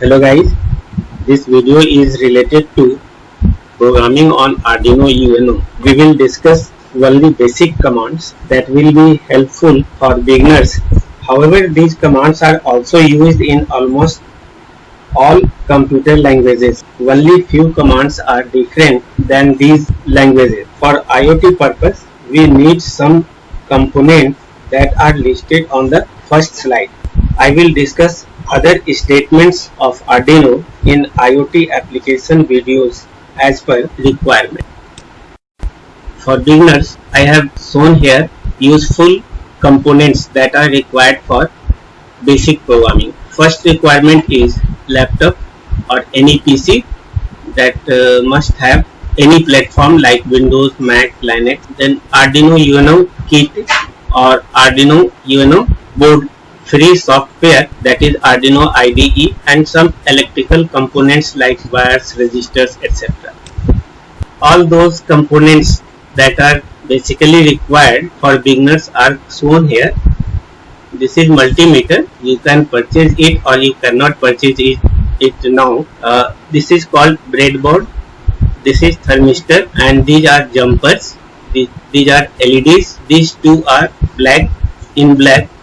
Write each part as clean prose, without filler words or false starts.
Hello guys, this video is related to programming on Arduino UNO. We will discuss only basic commands that will be helpful for beginners. However, these commands are also used in almost all computer languages. Only few commands are different than these languages. For IoT purpose, we need some components that are listed on the first slide. I will discuss other statements of Arduino in IoT application videos as per requirement. For beginners, I have shown here useful components that are required for basic programming. First requirement is laptop or any PC that must have any platform like Windows, Mac, Linux. Then Arduino UNO kit or Arduino UNO board, free software that is Arduino IDE, and some electrical components like wires, resistors, etc. All those components that are basically required for beginners are shown here. This is multimeter. You can purchase it or you cannot purchase it now. This is called breadboard. This is thermistor, and these are jumpers. These are LEDs. These two are black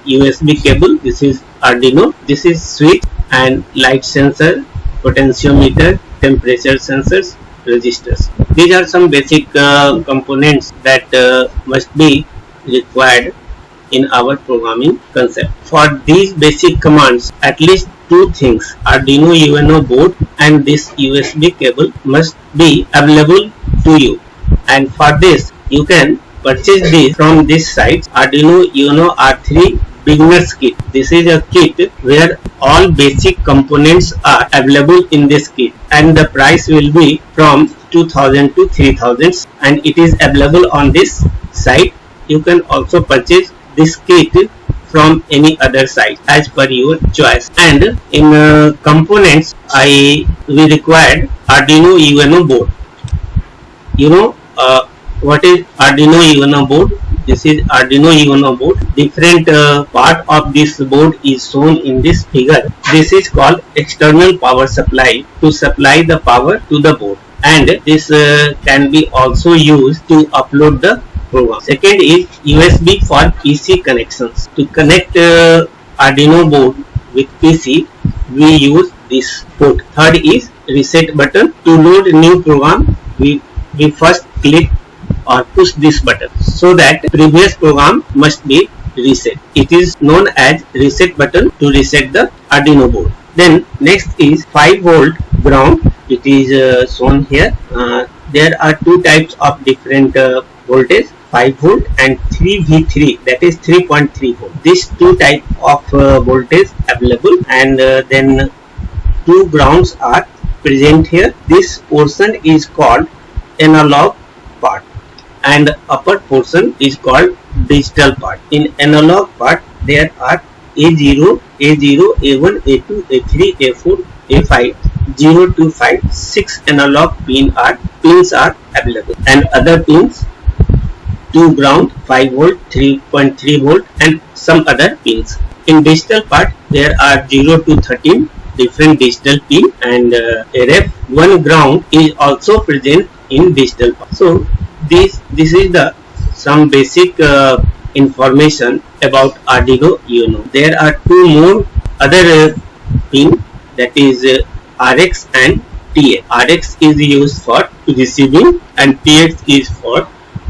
USB cable. This is Arduino. This is switch and light sensor, potentiometer, temperature sensors, resistors. These are some basic components that must be required in our programming concept. For these basic commands, at least two things, Arduino UNO board and this USB cable, must be available to you. And for this, you can purchase this from this site, Arduino UNO R3 beginners kit. This is a kit where all basic components are available in this kit, and the price will be from 2000 to 3000, and it is available on this site. You can also purchase this kit from any other site as per your choice. And in components, we required Arduino UNO board. What is Arduino UNO board? This is Arduino UNO board. Different part of this board is shown in this figure. This is called external power supply to supply the power to the board, and this can be also used to upload the program. Second is USB for PC connections. To connect Arduino board with PC, we use this port. Third is reset button. To load new program, we first click or push this button so that previous program must be reset. It is known as reset button to reset the Arduino board. Then next is 5-volt ground. It is shown here. There are two types of different voltage, 5 volt and 3V3, that is 3.3 volt. These two type of voltage available, and then two grounds are present here. This portion is called analog part, and upper portion is called digital part. In analog part, there are A0, A1, A2, A3, A4, A5, 0 to 5, 6 analog pins are available, and other pins 2 ground, 5 volt, 3.3 volt, and some other pins. In digital part, there are 0 to 13 different digital pin, and RF 1 ground is also present in digital part. So this is the some basic information about Arduino UNO. There are two more other pin, that is RX and TX. RX is used for receiving and TX is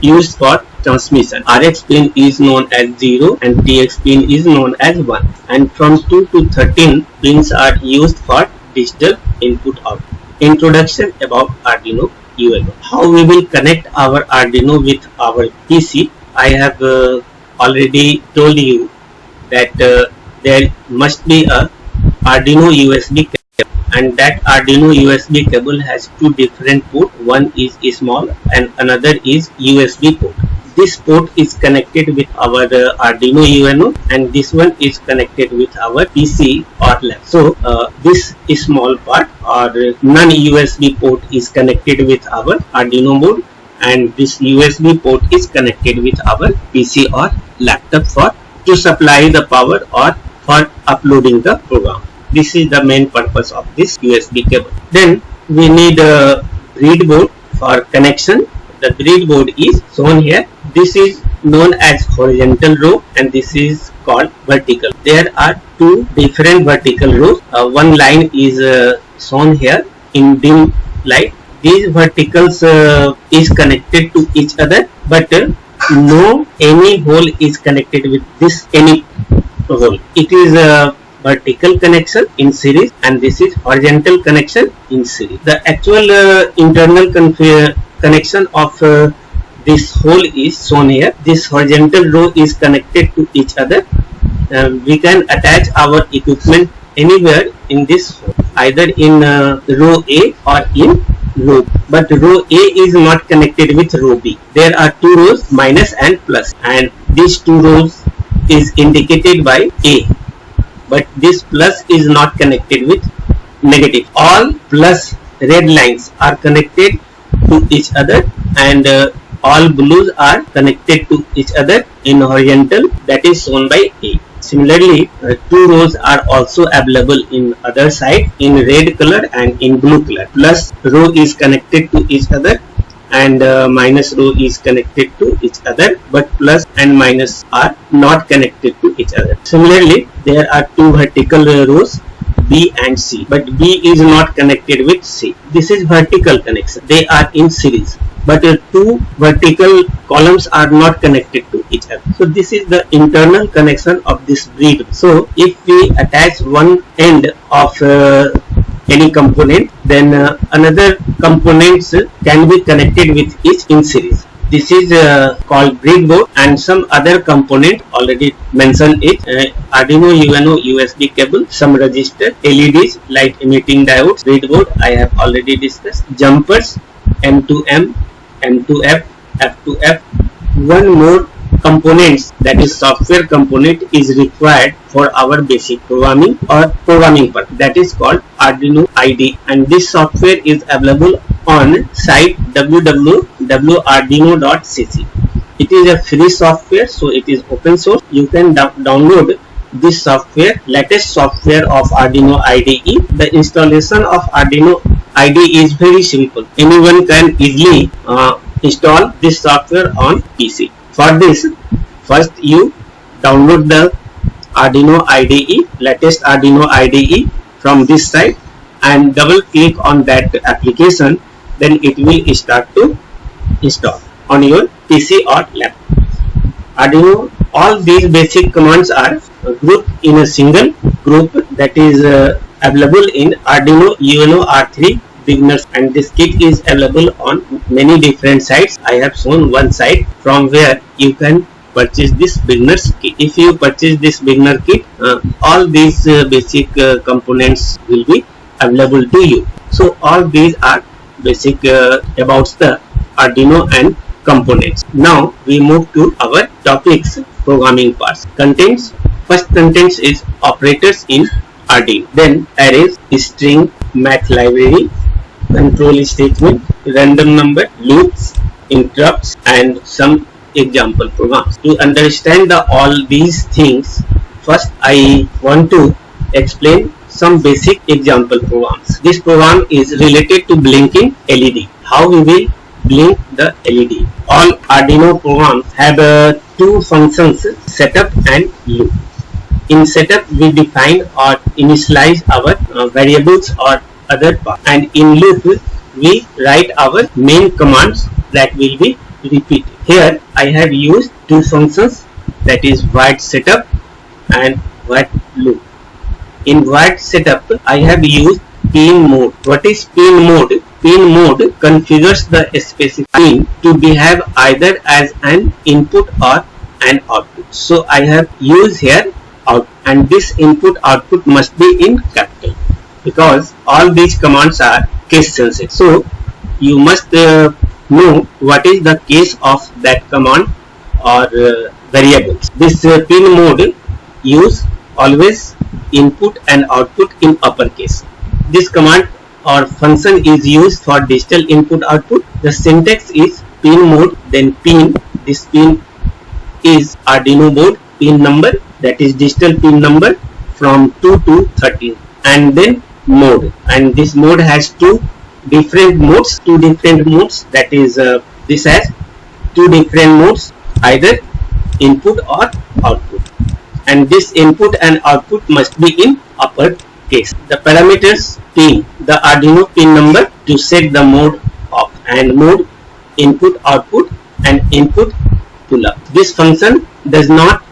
used for transmission. RX pin is known as 0 and TX pin is known as 1, and from 2 to 13 pins are used for digital input output. Introduction about Arduino UNO. How we will connect our Arduino with our PC? I have already told you that there must be a Arduino USB cable, and that Arduino USB cable has two different ports. One is small and another is USB port. This port is connected with our Arduino UNO, and this one is connected with our PC or lab. So this small part or non-USB port is connected with our Arduino board, and this USB port is connected with our PC or laptop to supply the power or for uploading the program. This is the main purpose of this USB cable. Then we need a breadboard for connection. The breadboard is shown here. This is known as horizontal row and this is called vertical. There are two different vertical rows. One line is shown here in dim light. These verticals is connected to each other, but no any hole is connected with this any hole. It is a vertical connection in series and this is horizontal connection in series. The actual internal connection of this hole is shown here. This horizontal row is connected to each other. We can attach our equipment anywhere in this hole, either in row A or in row B. But row A is not connected with row B. There are two rows, minus and plus, and these two rows is indicated by A, but this plus is not connected with negative. All plus red lines are connected to each other and all blues are connected to each other in horizontal, that is shown by A. Similarly, two rows are also available in other side in red color and in blue color. Plus row is connected to each other and minus row is connected to each other, but plus and minus are not connected to each other. Similarly, there are two vertical rows, B and C, but B is not connected with C. This is vertical connection. They are in series, but two vertical columns are not connected to each other. So this is the internal connection of this breadboard. So if we attach one end of any component, then another components can be connected with each in series. This is called breadboard, and some other component already mentioned it. Arduino UNO USB cable, some resistor, LEDs, light emitting diodes, breadboard I have already discussed, jumpers, M2M, M2F, F2F. One more components, that is software component, is required for our basic programming or programming purpose, that is called Arduino IDE, and this software is available on site www.arduino.cc. It is a free software, so it is open source. You can download this software, latest software of Arduino IDE. The installation of Arduino IDE is very simple. Anyone can easily install this software on PC. For this, first you download the Arduino IDE, latest Arduino IDE from this site, and double click on that application. Then it will start to install on your PC or laptop. Arduino, all these basic commands are grouped in a single group that is available in Arduino UNO R3 beginners, and this kit is available on many different sites. I have shown one site from where you can purchase this beginners kit. If you purchase this beginner kit, all these basic components will be available to you. So all these are basic about the Arduino and components. Now we move to our topics, programming parts. Contents. First contents is operators in Arduino. Then arrays, string, math library, control statement, random number, loops, interrupts, and some example programs. To understand all these things, first I want to explain some basic example programs. This program is related to blinking LED. How we will blink the LED. All Arduino programs have two functions, setup and loop. In setup, we define or initialize our variables or other parts, and in loop we write our main commands that will be repeated. Here I have used two functions, that is void setup and void loop. In void setup I have used pin mode. What is pin mode? Pin mode configures the specific pin to behave either as an input or an output. So I have used here out, and this input output must be in capital, because all these commands are case sensitive. So you must know what is the case of that command or variables. This pin mode use always input and output in uppercase. This command or function is used for digital input output. The syntax is pin mode, then pin. This pin is Arduino board pin number, that is digital pin number from 2 to 13, and then mode, and this mode has two different modes, that is this has two different modes, either input or output, and this input and output must be in uppercase. The parameters pin the Arduino pin number to set the mode of and mode, input output, and input pull up. This function does not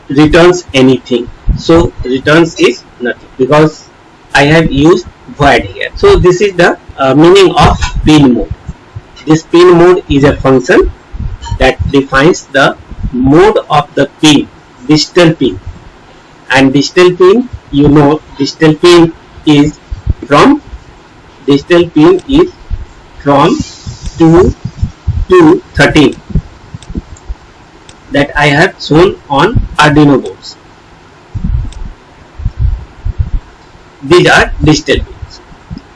returns anything, so returns is nothing because I have used void here. So this is the meaning of pin mode. This pin mode is a function that defines the mode of the pin, digital pin, and digital pin, you know, digital pin is from 2 to 13 that I have shown on Arduino boards. These are digital pins,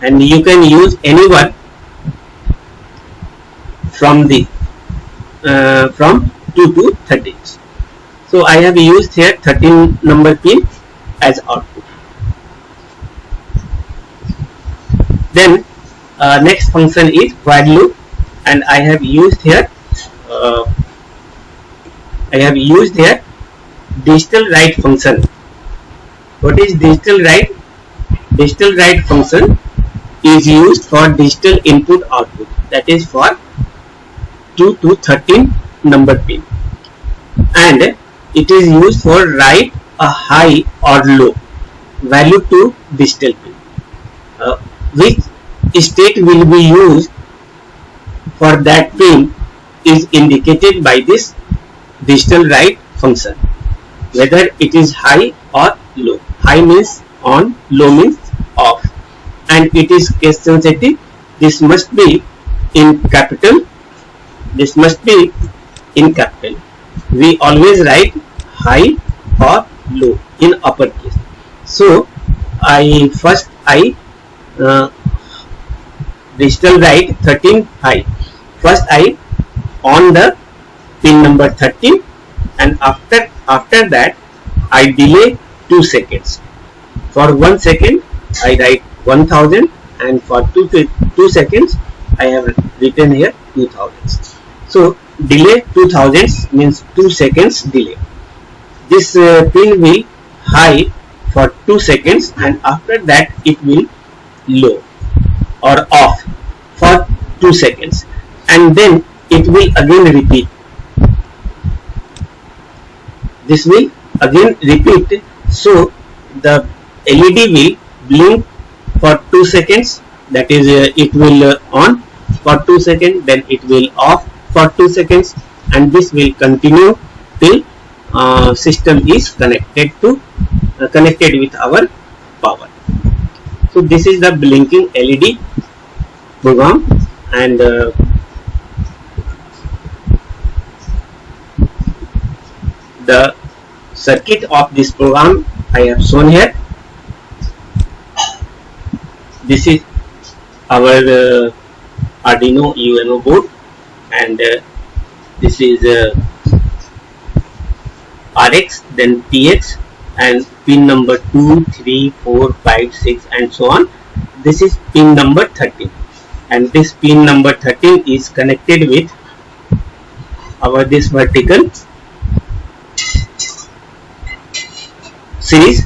and you can use any one from the from 2 to 13. So I have used here 13 number pin as output. Then next function is while loop, and I have used here digital write function. What is digital write? Digital write function is used for digital input output, that is for 2 to 13 number pin, and it is used for write a high or low value to digital pin. Which state will be used for that pin is indicated by this digital write function, whether it is high or low. High means on, low means off, and it is case sensitive. This must be in capital. This must be in capital. We always write high or low in uppercase. So I digital write 13 high. First I on the pin number 13, and after that I delay 2 seconds. For 1 second I write 1000, and for 2 seconds I have written here 2000. So delay 2000 means 2 seconds delay. This pin will high for 2 seconds, and after that it will low or off for 2 seconds, and then it will again repeat. This will again repeat. So the LED will blink for 2 seconds, that is it will on for 2 seconds, then it will off for 2 seconds, and this will continue till system is connected with our power. So this is the blinking LED program, and the circuit of this program I have shown here. This is our Arduino UNO board, and this is RX, then TX, and pin number 2, 3, 4, 5, 6, and so on. This is pin number 13, and this pin number 13 is connected with our this vertical series,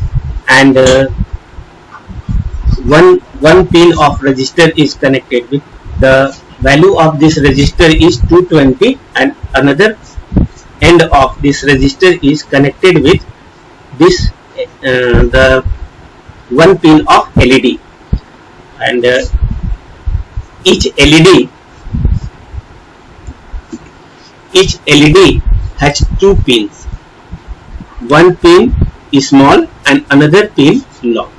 and one pin of register is connected with the value of this register is 220, and another end of this register is connected with this the one pin of LED, and each LED has two pins. One pin is small and another pin long.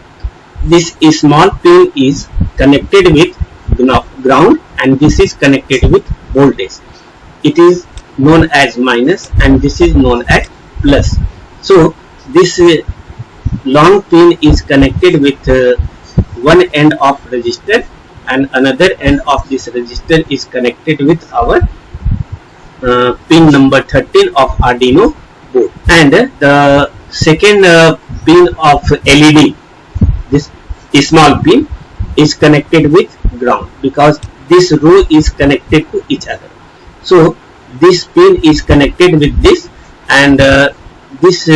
This small pin is connected with ground, and this is connected with voltage. It is known as minus, and this is known as plus. So this long pin is connected with one end of resistor, and another end of this resistor is connected with our pin number 13 of Arduino board. And the second pin of LED, this small pin is connected with ground, because this row is connected to each other. So this pin is connected with this, and this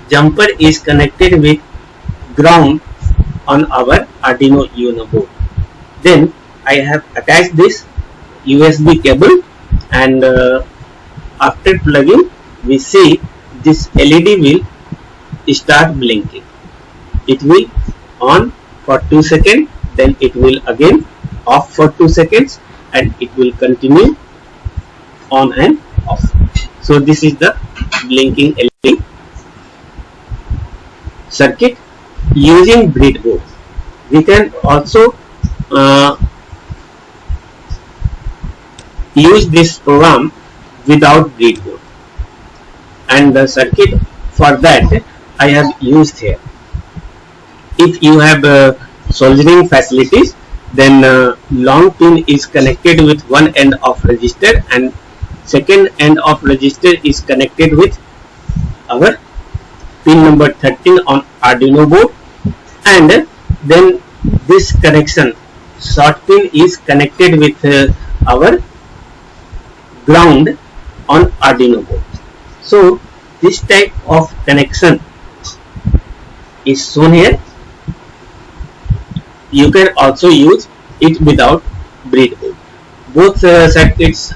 jumper is connected with ground on our Arduino UNO board. Then I have attached this USB cable, and after plugging, we see this LED will start blinking. It will on for 2 seconds, then it will again off for 2 seconds, and it will continue on and off. So this is the blinking LED circuit. Using breadboard, we can also use this program without breadboard, and the circuit for that I have used here. If you have soldering facilities, then long pin is connected with one end of resistor, and second end of resistor is connected with our pin number 13 on Arduino board, and then this connection short pin is connected with our ground on Arduino board. So this type of connection is shown here. You can also use it without breadboard. Both circuits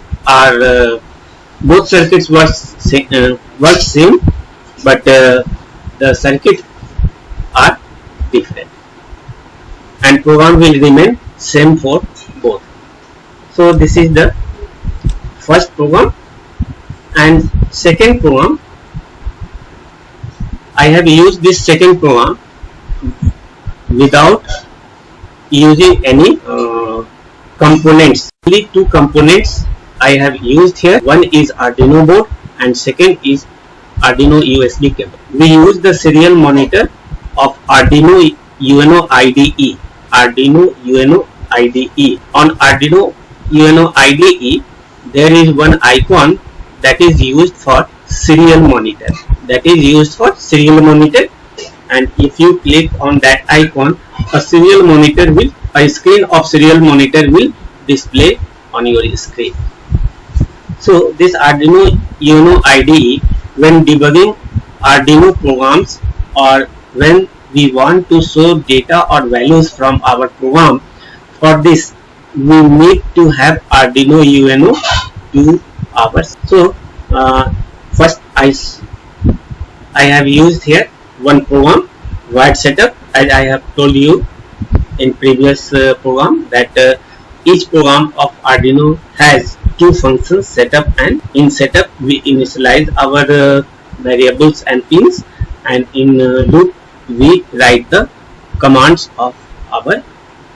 work same, but the circuit are different, and program will remain same for both. So this is the first program, and second program I have used this second program without using any components. Only two components I have used here. One is Arduino board, and second is Arduino USB cable. We use the serial monitor of Arduino UNO IDE. Arduino UNO IDE. On Arduino UNO IDE, there is one icon that is used for serial monitor. And if you click on that icon, a screen of serial monitor will display on your screen. So this Arduino UNO IDE, when debugging Arduino programs, or when we want to show data or values from our program, for this we need to have Arduino UNO to ours. So first I have used here one program, wired setup, as I have told you in previous program, that each program of Arduino has two functions, setup and in setup we initialize our variables and pins, and in loop we write the commands of our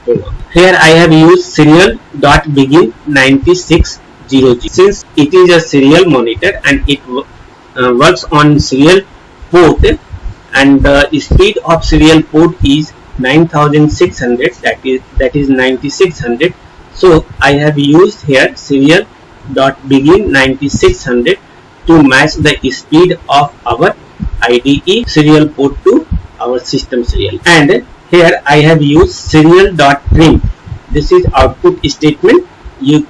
program. Here I have used serial.begin 9600. Since it is a serial monitor and it works on serial port, and the speed of serial port is 9600, that is 9600. So I have used here serial.begin 9600 to match the speed of our IDE serial port to our system serial. And here I have used serial.print. This is output statement. You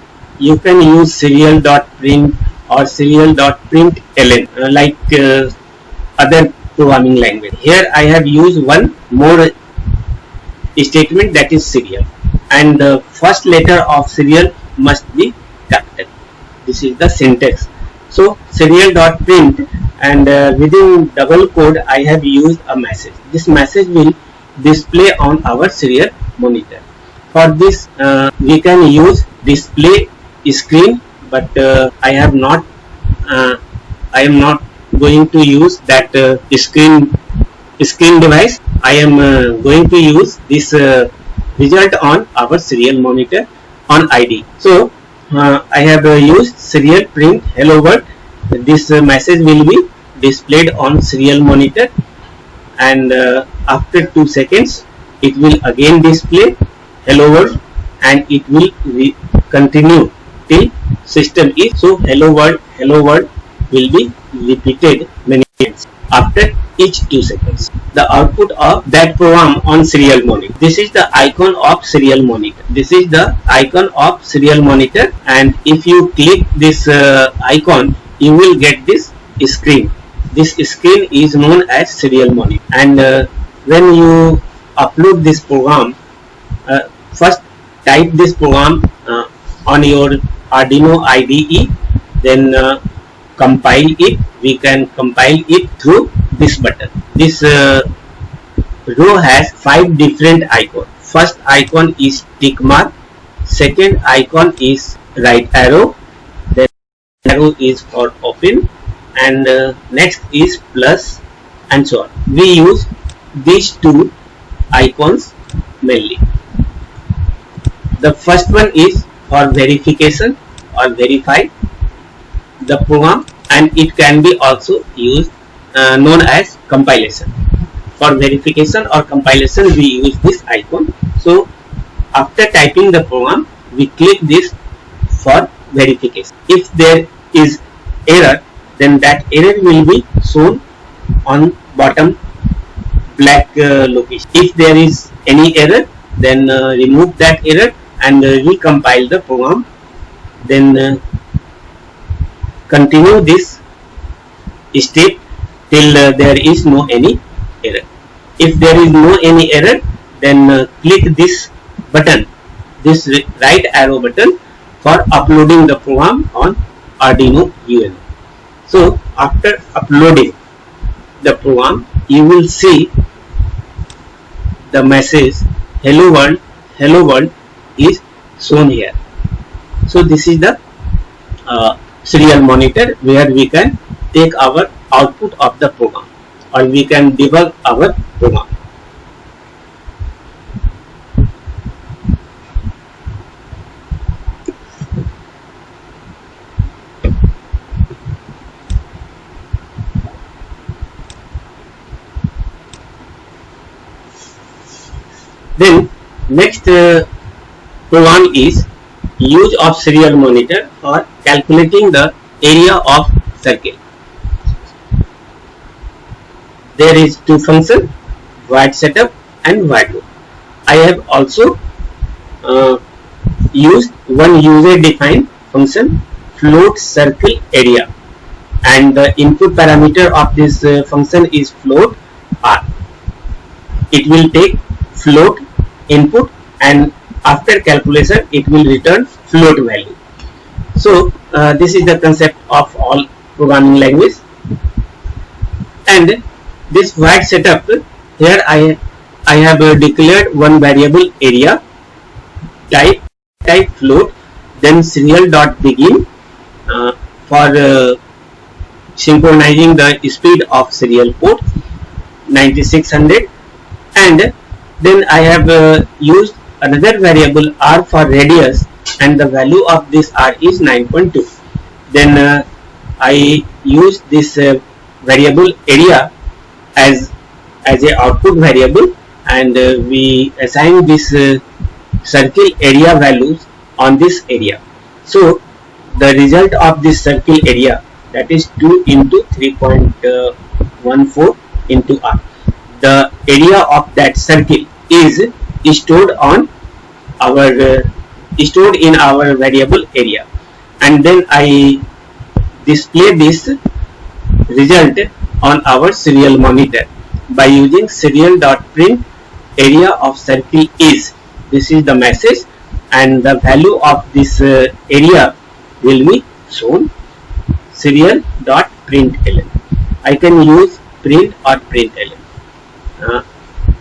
can use serial.print or serial.println like other programming language. Here I have used one more statement, that is serial, and the first letter of serial must be capital. This is the syntax. So serial.print, and within double quote I have used a message. This message will display on our serial monitor. For this we can use display screen, but I am not going to use that screen device. I am going to use this result on our serial monitor on ID. So I have used serial print hello world. This message will be displayed on serial monitor, and after 2 seconds it will again display hello world, and it will continue till system is. So hello world will be repeated many times. After each 2 seconds. The output of that program on serial monitor. This is the icon of serial monitor. This is the icon of serial monitor, and if you click this icon, you will get this screen. This screen is known as serial monitor, and when you upload this program, first type this program on your Arduino IDE, then compile it. We can compile it through this button. This row has 5 different icons. First icon is tick mark, second icon is right arrow, then arrow is for open, and next is plus, and so on. We use these 2 icons mainly. The first one is for verification or verify the program, and it can be also used known as compilation. For verification or compilation, we use this icon. So after typing the program, we click this for verification. If there is error, then that error will be shown on bottom black location. If there is any error, then remove that error and recompile the program. Then continue this step till there is no any error. If there is no any error, then click this button, this right arrow button, for uploading the program on Arduino UNO. So after uploading the program, you will see the message hello world is shown here. So this is the serial monitor where we can take our output of the program, or we can debug our program. Then next program is use of serial monitor for calculating the area of circle. There is 2 functions, void setup and void loop. I have also used one user defined function, float circle area, and the input parameter of this function is float r. It will take float input, and after calculation it will return float value. So this is the concept of all programming language. And this void setup, here I have declared one variable area, type float, then serial dot begin for synchronizing the speed of serial port 9600, and then I have used another variable r for radius, and the value of this r is 9.2. Then I use this variable area as a output variable, and we assign this circle area values on this area. So the result of this circle area, that is 2 into 3.14 into r. The area of that circle is stored on our stored in our variable area, and then I display this result on our serial monitor by using serial.print area of circle is. This is the message, and the value of this area will be shown serial.println. I can use print or println.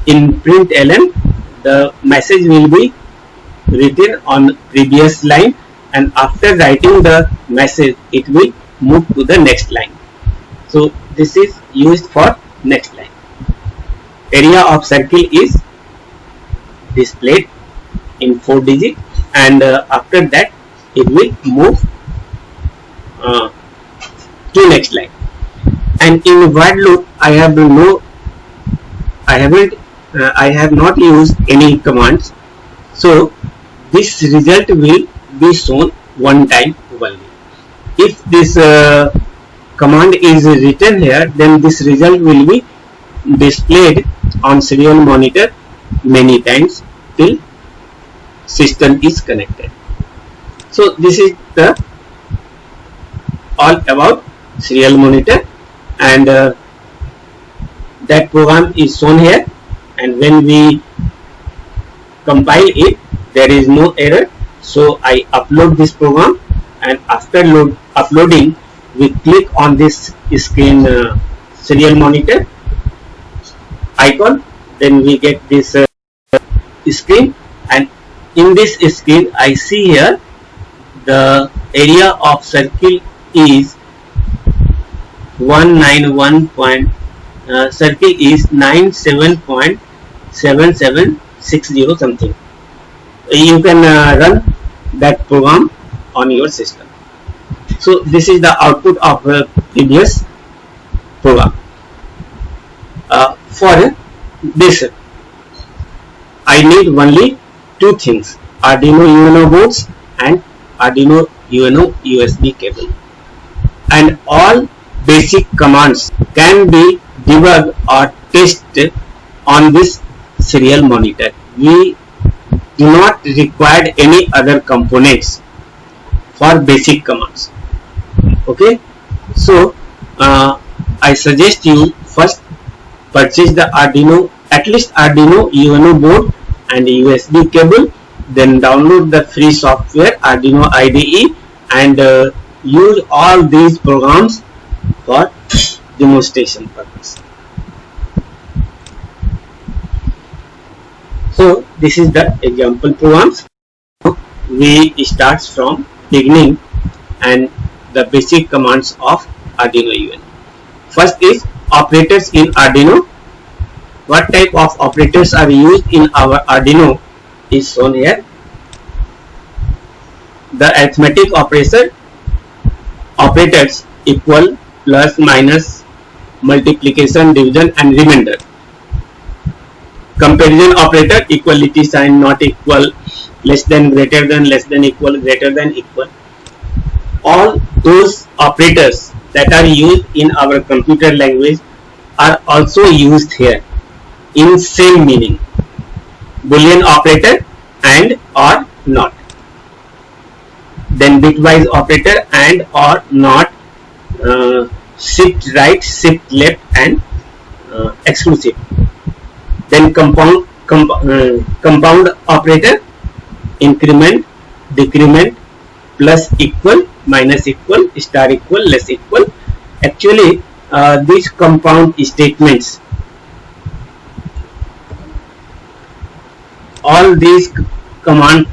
In println, the message will be written on previous line, and after writing the message it will move to the next line. So this is used for next line. Area of circle is displayed in 4 digits, and after that it will move to next line. And in void loop I have not used any commands, so this result will be shown one time only. If this command is written here, then this result will be displayed on serial monitor many times till system is connected. So this is the all about serial monitor, and that program is shown here, and when we compile it there is no error. So I upload this program, and after uploading we click on this screen serial monitor icon, then we get this screen, and in this screen I see here the area of circle is 191. Circle is 97.7760 something. You can run that program on your system. So this is the output of a previous program. For this I need only two things: Arduino UNO boards and Arduino UNO USB cable, and all basic commands can be debugged or tested on this serial monitor. We do not require any other components for basic commands. Okay, so I suggest you first purchase the Arduino, at least Arduino UNO board and USB cable, then download the free software Arduino IDE and use all these programs for demonstration purpose. So this is the example programs. We start from beginning and the basic commands of Arduino UNO. First is operators in Arduino. What type of operators are used in our Arduino is shown here. The arithmetic operators equal, plus, minus, multiplication, division and remainder. Comparison operator, equality sign, not equal, less than, greater than, less than, equal, greater than, equal. All those operators that are used in our computer language are also used here in same meaning: Boolean operator and or not. Then bitwise operator and or not, shift right, shift left and exclusive. Then compound operator, increment, decrement, plus, equal, minus, equal, star, equal, less, equal. Actually these compound statements, all these compound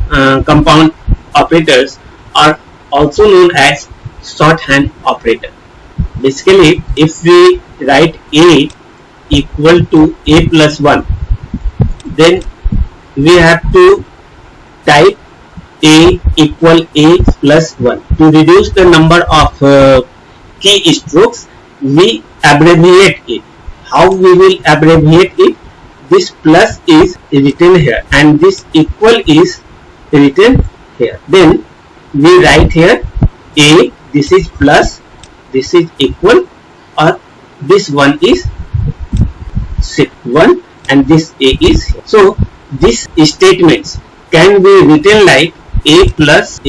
operators are also known as shorthand operator. Basically, if we write A equal to A plus 1, then we have to type A equal A plus 1. To reduce the number of keystrokes, we abbreviate it. How we will abbreviate it? This plus is written here and this equal is written here. Then we write here A, this is plus, this is equal, or this one is shift 1 and this A is here. So these statements can be written like A plus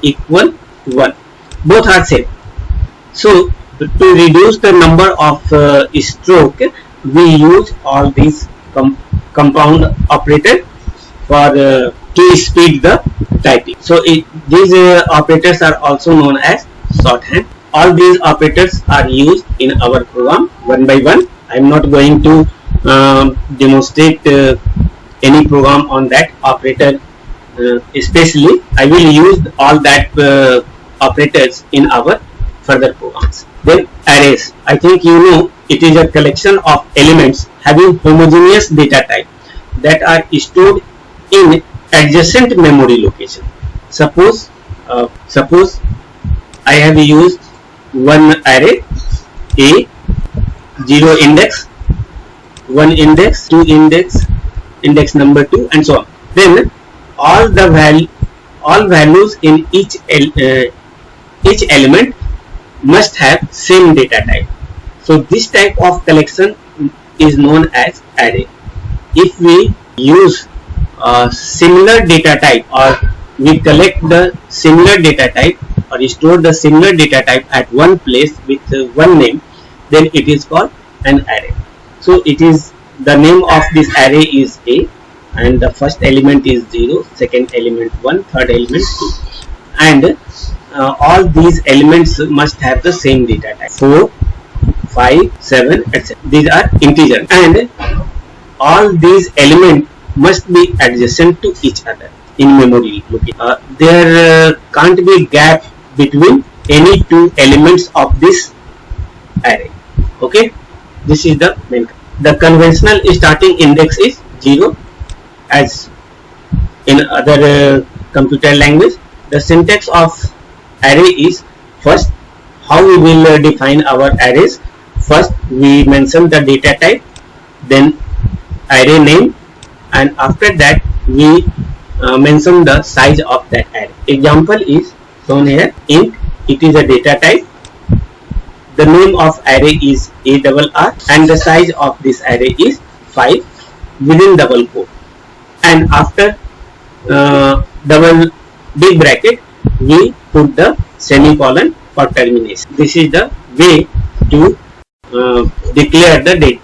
equal 1. Both are same. So to reduce the number of stroke, we use all these compound operator for to speed the typing. So these operators are also known as shorthand. All these operators are used in our program one by one. I am not going to demonstrate any program on that operator especially. I will use all that operators in our further programs. Then arrays. I think you know it is a collection of elements having homogeneous data type that are stored in adjacent memory location. Suppose I have used one array A, 0 index, 1 index, 2 index, index number 2 and so on. Then all values in each element must have same data type. So this type of collection is known as array. If we use similar data type, or we collect the similar data type or store the similar data type at one place with one name, then it is called an array. So it is, the name of this array is A, and the first element is 0, second element 1, third element 2, and all these elements must have the same data type, 4, 5, 7, etc. These are integers, and all these elements must be adjacent to each other in memory. There can't be gap between any two elements of this array. Okay, this is the main. The conventional starting index is 0, as in other computer language. The syntax of array is, first, how we will define our arrays. First we mention the data type, then array name, and after that we mention the size of that array. Example is shown here. Int, it is a data type. The name of array is ARR, and the size of this array is 5 within double quote, and after double big bracket we put the semicolon for termination. This is the way to declare the date,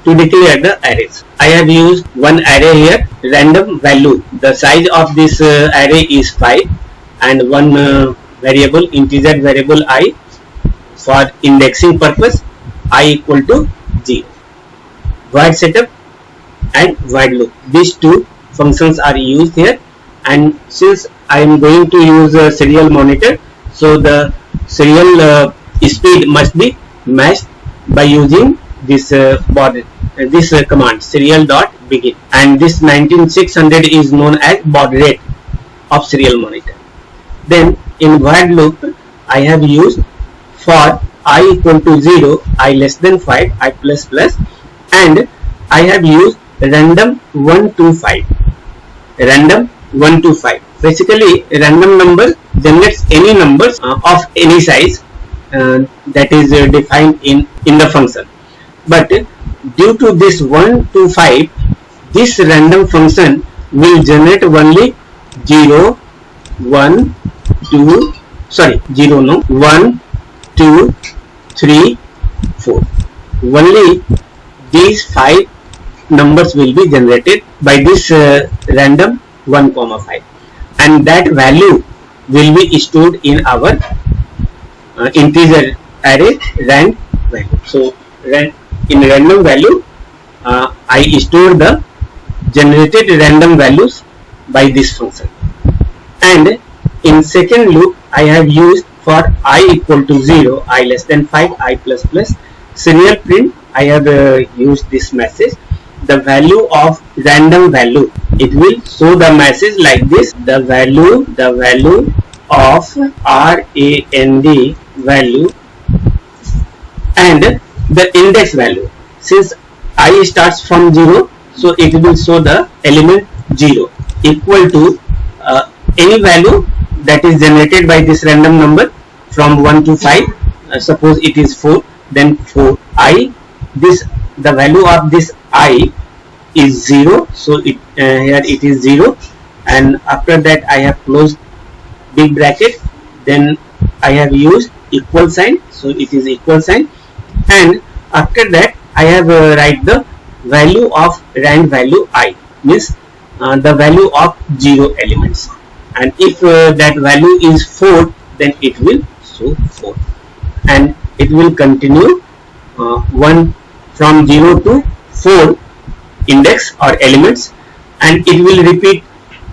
to declare the arrays. I have used one array here, random value. The size of this array is 5, and one variable, integer variable I, for indexing purpose, I equal to 0. Void setup and void loop, these two functions are used here. And since I am going to use a serial monitor, so the serial speed must be matched by using this command, serial.begin, and this 19600 is known as baud rate of serial monitor. Then in void loop I have used for I equal to 0, I less than 5, I plus plus, and I have used random 1 to 5. Random 1 to 5. Basically, random number generates any numbers of any size that is defined in the function. But due to this 1 to 5, this random function will generate only 0, 1, 2, sorry, 0 no, 1, 2, 3, 4. Only these 5 numbers will be generated by this random 1, 5, and that value will be stored in our integer array rand value. So in random value I store the generated random values by this function, and in second loop I have used for I equal to 0, I less than 5, I plus plus, serial print. I have used this message, the value of random value. It will show the message like this: the value of RAND value and the index value. Since I starts from 0, so it will show the element 0 equal to any value that is generated by this random number from 1 to 5. Suppose it is 4, then 4 I, this, the value of this I is 0, so it here it is 0, and after that I have closed big bracket, then I have used equal sign, so it is equal sign, and after that I have write the value of rand value I, means the value of 0 elements, and if that value is 4, then it will show 4, and it will continue one from 0 to 4 index or elements, and it will repeat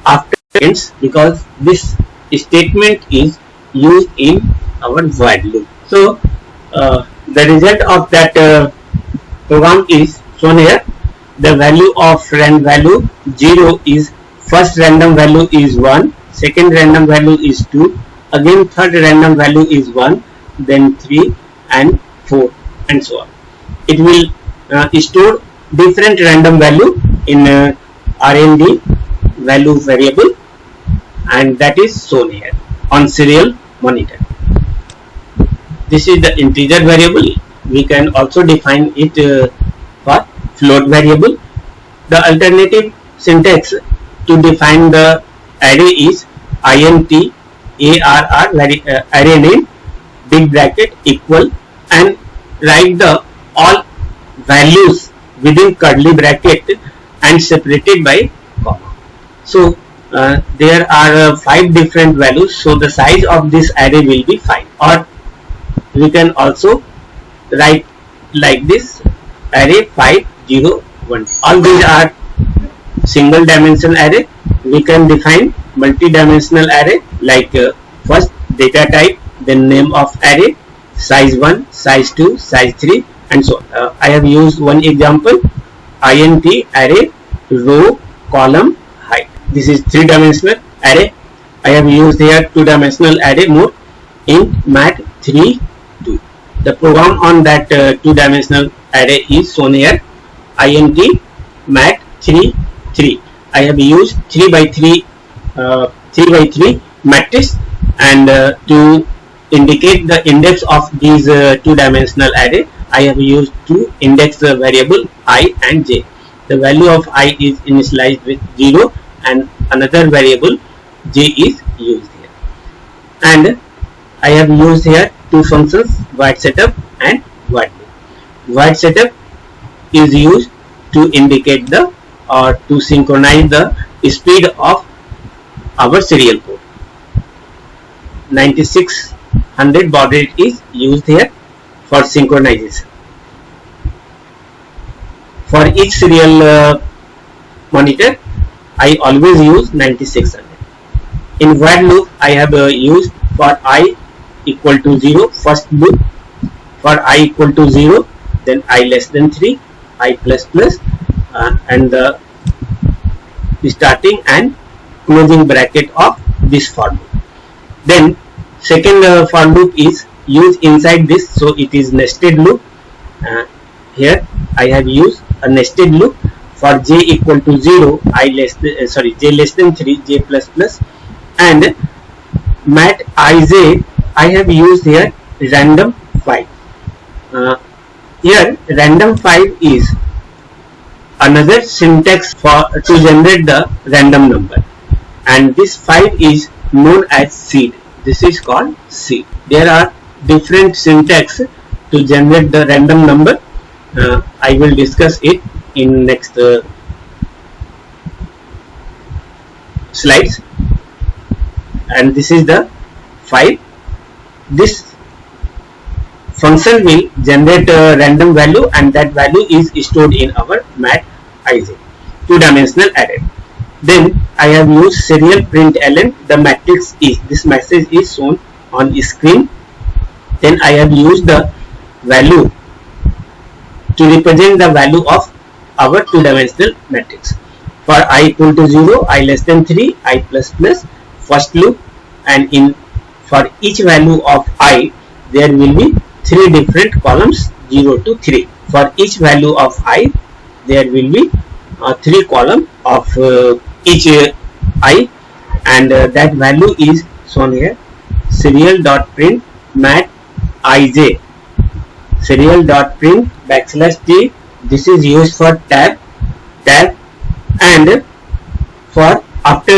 after seconds, because this statement is used in our void loop. So the result of that program is shown here. The value of rand value 0 is, first random value is 1, second random value is 2, again third random value is 1, then 3 and 4, and so on. It will store different random value in RND value variable, and that is shown here on serial monitor. This is the integer variable. We can also define it for float variable. The alternative syntax to define the array is int arr array name big bracket equal and write the all values within curly bracket and separated by comma. So there are 5 different values, so the size of this array will be 5. Or we can also write like this, array 5 0 1. All these are single dimensional array. We can define multi-dimensional array like first data type, then name of array, size 1, size 2, size 3, and so on. I have used one example, int array row column height. This is 3-dimensional array. I have used here 2-dimensional array mode int mat3 2. The program on that 2-dimensional array is shown here, int mat3 3. I have used 3 by 3 matrix, and to indicate the index of these 2-dimensional array, I have used 2 index variable I and j. The value of I is initialized with 0 and another variable j is used here. And I have used here 2 functions, void setup and void loop. Void setup is used to indicate the or to synchronize the speed of our serial port. 9600 baud rate is used here for synchronization. For each serial monitor, I always use 9600. In while loop, I have used for I equal to 0 first loop, for I equal to 0, then I less than 3, I plus plus, and the starting and closing bracket of this for loop. Then second for loop is used inside this, so it is nested loop. Here I have used a nested loop. For j equal to 0, j less than 3, j plus plus, and mat ij I have used here random 5. Here random 5 is another syntax for to generate the random number, and this 5 is known as seed. This is called seed. There are different syntax to generate the random number. I will discuss it in next slides. And this is the 5. This function will generate a random value, and that value is stored in our mat ij 2-dimensional array. Then I have used serial println. The matrix is, this message is shown on screen. Then I have used the value to represent the value of our 2-dimensional matrix. For I equal to 0, I less than 3, I plus plus, first loop, and in for each value of I there will be 3 different columns 0 to 3. For each value of I there will be 3 columns of each I, and that value is shown here, serial.print mat ij serial.print \t. This is used for tab, and for after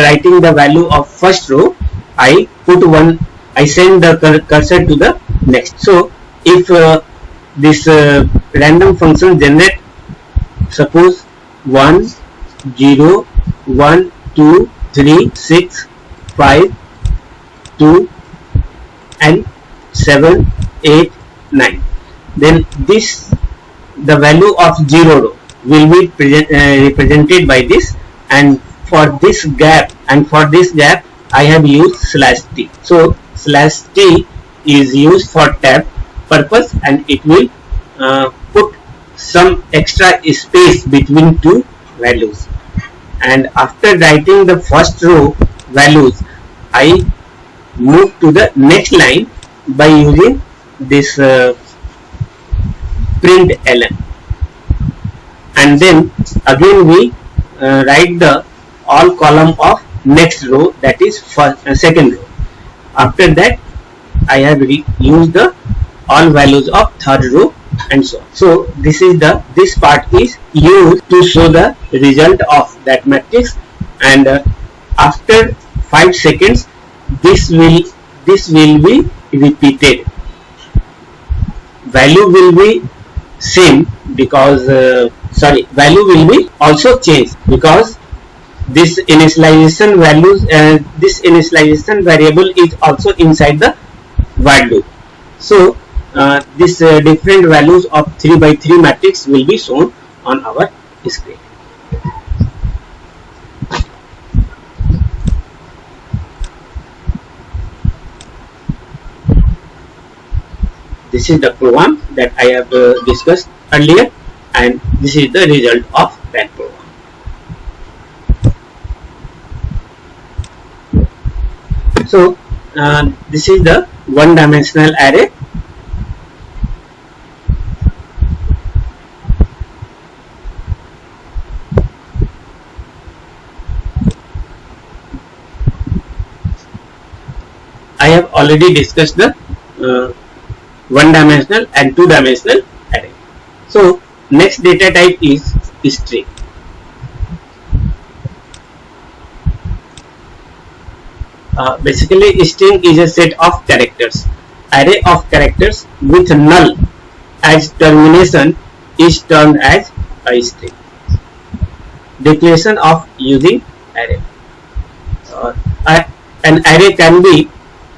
writing the value of first row, I put one, I send the cursor to the next. So if this random function generate, suppose 1 0 1 2 3 6 5 2 and 7 8 9, then this the value of 0 row will be represented by this, and for this gap I have used /t. So /t is used for tab purpose, and it will put some extra space between 2 values. And after writing the first row values, I move to the next line by using this println, and then again we write the all column of next row, that is second row. After that I have used the all values of third row and so on. So this part is used to show the result of that matrix, and after 5 seconds this will be repeated. Value will be same because value will be also changed because this initialization values this initialization variable is also inside the while loop. So this different values of 3 by 3 matrix will be shown on our screen. This is the program that I have discussed earlier, and this is the result of that program. So this is the one-dimensional array. I have already discussed the one-dimensional and two-dimensional array. So next data type is string. Basically, string is a set of characters. Array of characters with null as termination is termed as a string. Declaration of using array. An array can be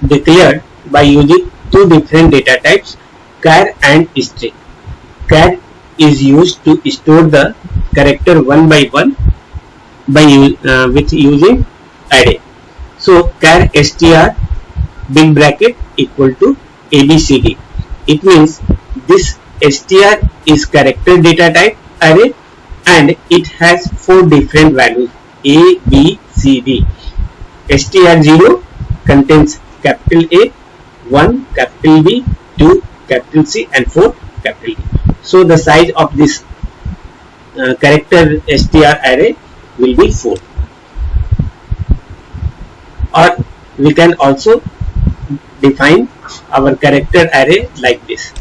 declared by using two different data types, char and string. Char is used to store the character one by one with using array. So char str big bracket equal to abcd. It means this str is character data type array and it has 4 different values a, b, c, d. str0 contains capital A, 1 capital B, 2 capital C and 4 capital D. So the size of this character str array will be 4. Or we can also define our character array like this.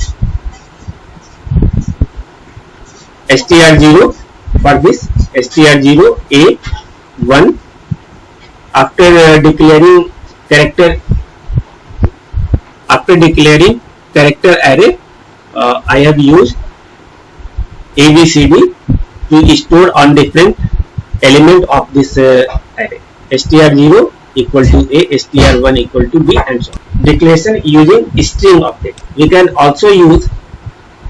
str0 for this str0 A 1. After declaring character array, I have used abcd to store on different element of this array. str0 equal to a, str1 equal to b and so on. Declaration using string object. We can also use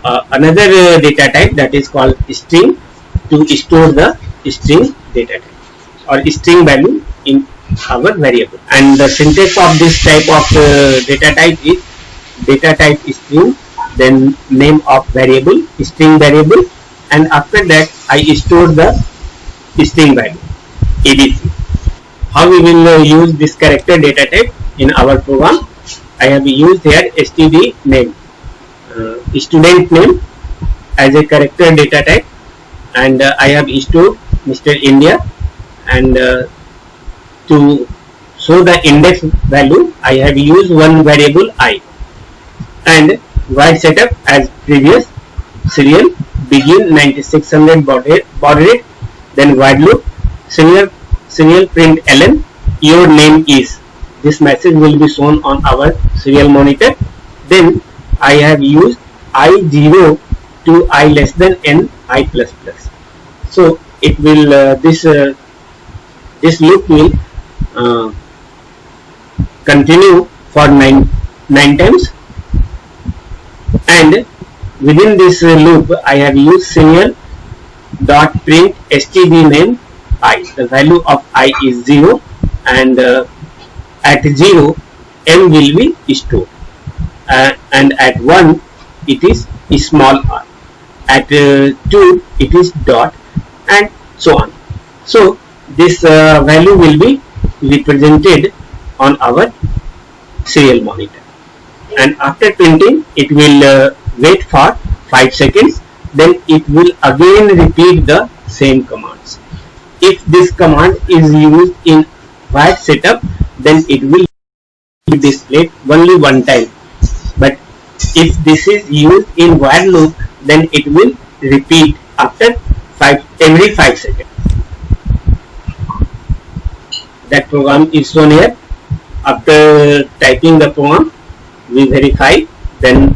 another data type that is called string to store the string data type or string value in our variable. And the syntax of this type of data type is data type string, then name of variable, string variable, and after that I store the string value abc. How we will use this character data type in our program? I have used here std name, student name as a character data type, and I have stored Mr. India, and to show the index value I have used one variable I, and while setup as previous, serial begin 9600 baud rate, then while loop, serial print ln your name is. This message will be shown on our serial monitor. Then I have used I0 to I less than n I plus plus. So it will this loop will continue for 9 times, and within this loop I have used serial dot print std name I. The value of I is 0, and at 0 m will be stored, and at 1 it is small r, at 2 it is dot, and so on. So this value will be represented on our serial monitor, and after printing it will wait for 5 seconds, then it will again repeat the same commands. If this command is used in while setup, then it will be displayed only one time, but If this is used in while loop, then it will repeat after every 5 seconds. That program is shown here. After typing the program, we verify, then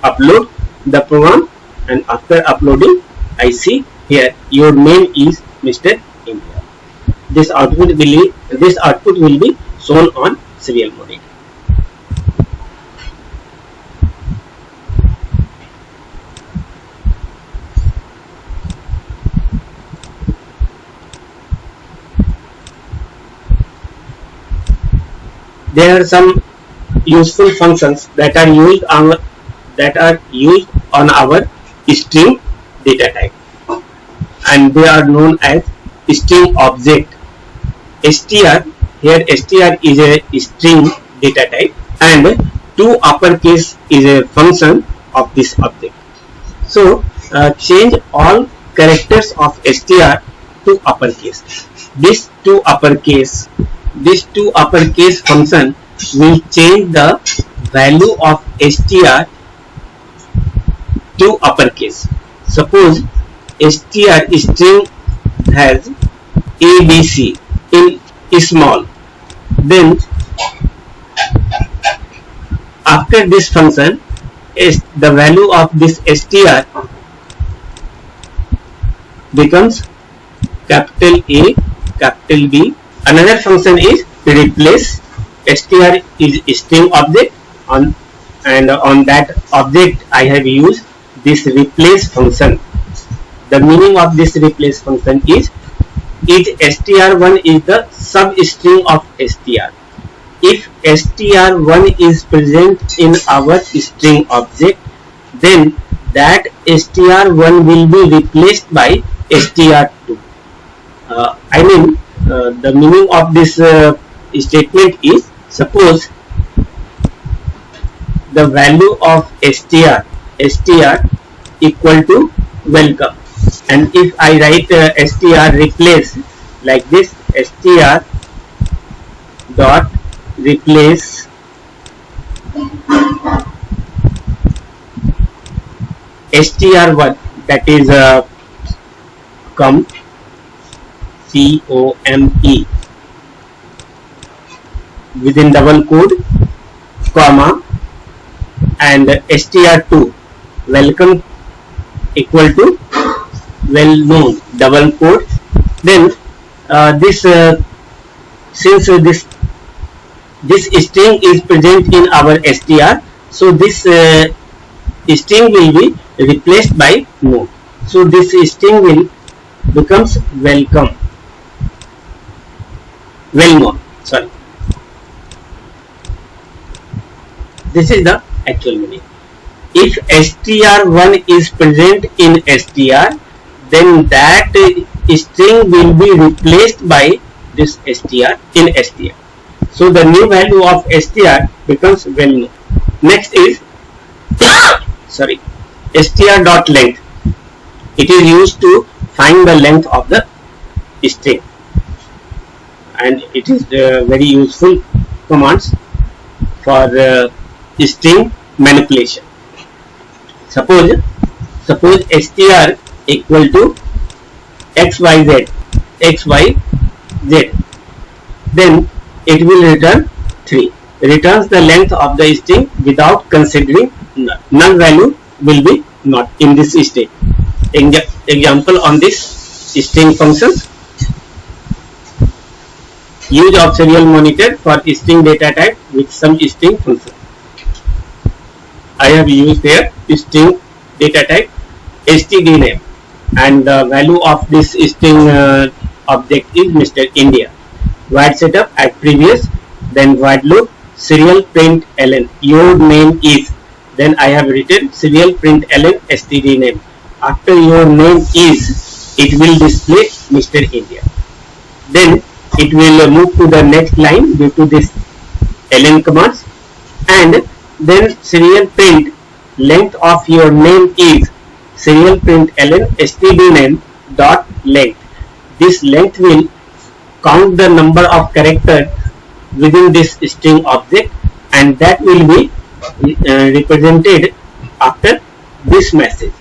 upload the program, and after uploading, I see here your name is Mr. India. This output will be shown on serial monitor. There are some useful functions that are used on our string data type, and they are known as string object. str, here str is a string data type, and to uppercase is a function of this object. So change all characters of str to uppercase. This to uppercase function will change the value of str to uppercase. Suppose str string has abc in small, then after this function the value of this str becomes capital A, capital B. Another function is replace. str is string object, and on that object I have used this replace function. The meaning of this replace function is str1 is the substring of str. If str1 is present in our string object, then that str1 will be replaced by str2. The meaning of this statement is, suppose the value of str equal to welcome, and if I write str replace like this, str dot replace str1, that is come, COME, within double quote, comma, and str2 welcome equal to well known, double quote. Then since this string is present in our str, so this string will be replaced by no. So this string will becomes welcome, well known. Sorry, this is the actual meaning. If str1 is present in str, then that string will be replaced by this str in str. So the new value of str becomes well known. Next is sorry, str dot length. It is used to find the length of the string, and it is very useful commands for string manipulation. Suppose str equal to xyz, then it will return 3. Returns the length of the string without considering null. Null value will be not in this state. Example on this string functions. Use of serial monitor for string data type with some string function. I have used here string data type std name, and the value of this string object is Mr. India. Void setup at previous, then void loop, serial print ln, your name is, then I have written serial print ln std name. After your name is, it will display Mr. India. Then it will move to the next line due to this ln commands, and then serial print length of your name is serial print ln std name dot length. This length will count the number of characters within this string object, and that will be represented after this message.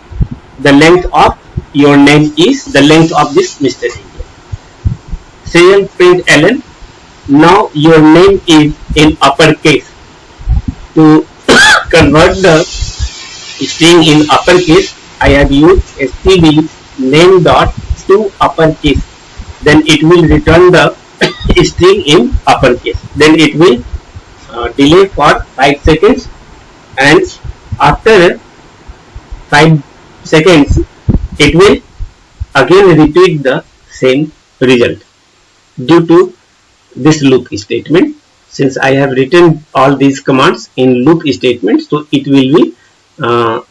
The length of your name is the length of this Mr. India. Serial print ln. Now your name is in uppercase. To convert the string in uppercase, I have used std name dot to uppercase. Then it will return the string in uppercase. Then it will delay for 5 seconds, and after 5 seconds it will again repeat the same result. Due to this loop statement, since I have written all these commands in loop statement, so it will be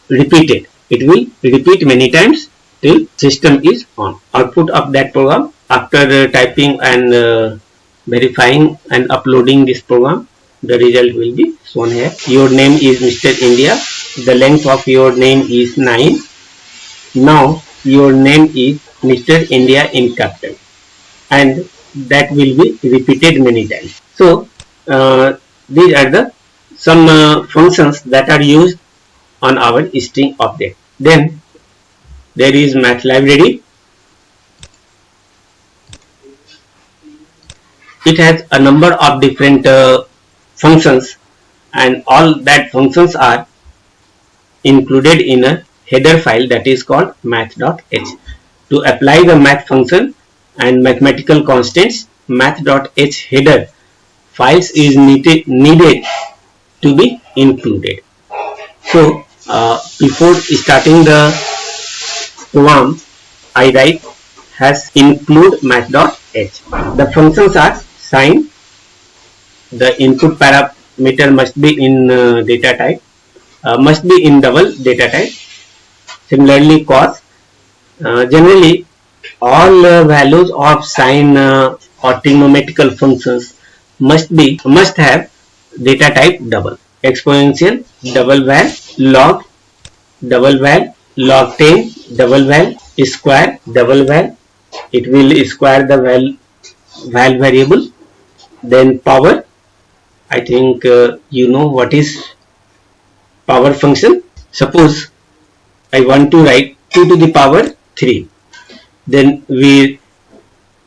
repeated. It will repeat many times till system is on. Output of that program, after typing and verifying and uploading this program, the result will be shown here. Your name is Mr. India. The length of your name is 9. Now your name is Mr. India in capital, and that will be repeated many times. So these are the some functions that are used on our string object. Then there is math library. It has a number of different functions, and all that functions are included in a header file that is called math.h. To apply the math function and mathematical constants, math.h header files is needed to be included. So before starting the program, I write has include math.h. The functions are sign. The input parameter must be in data type, must be in double data type. Similarly, cos. Generally, all values of sine or trigonometrical functions must have data type double. Exponential, double val, log, double val, log 10, double val, square, double val. It will square the val variable. Then power. I think you know what is power function. Suppose I want to write 2 to the power 3. Then we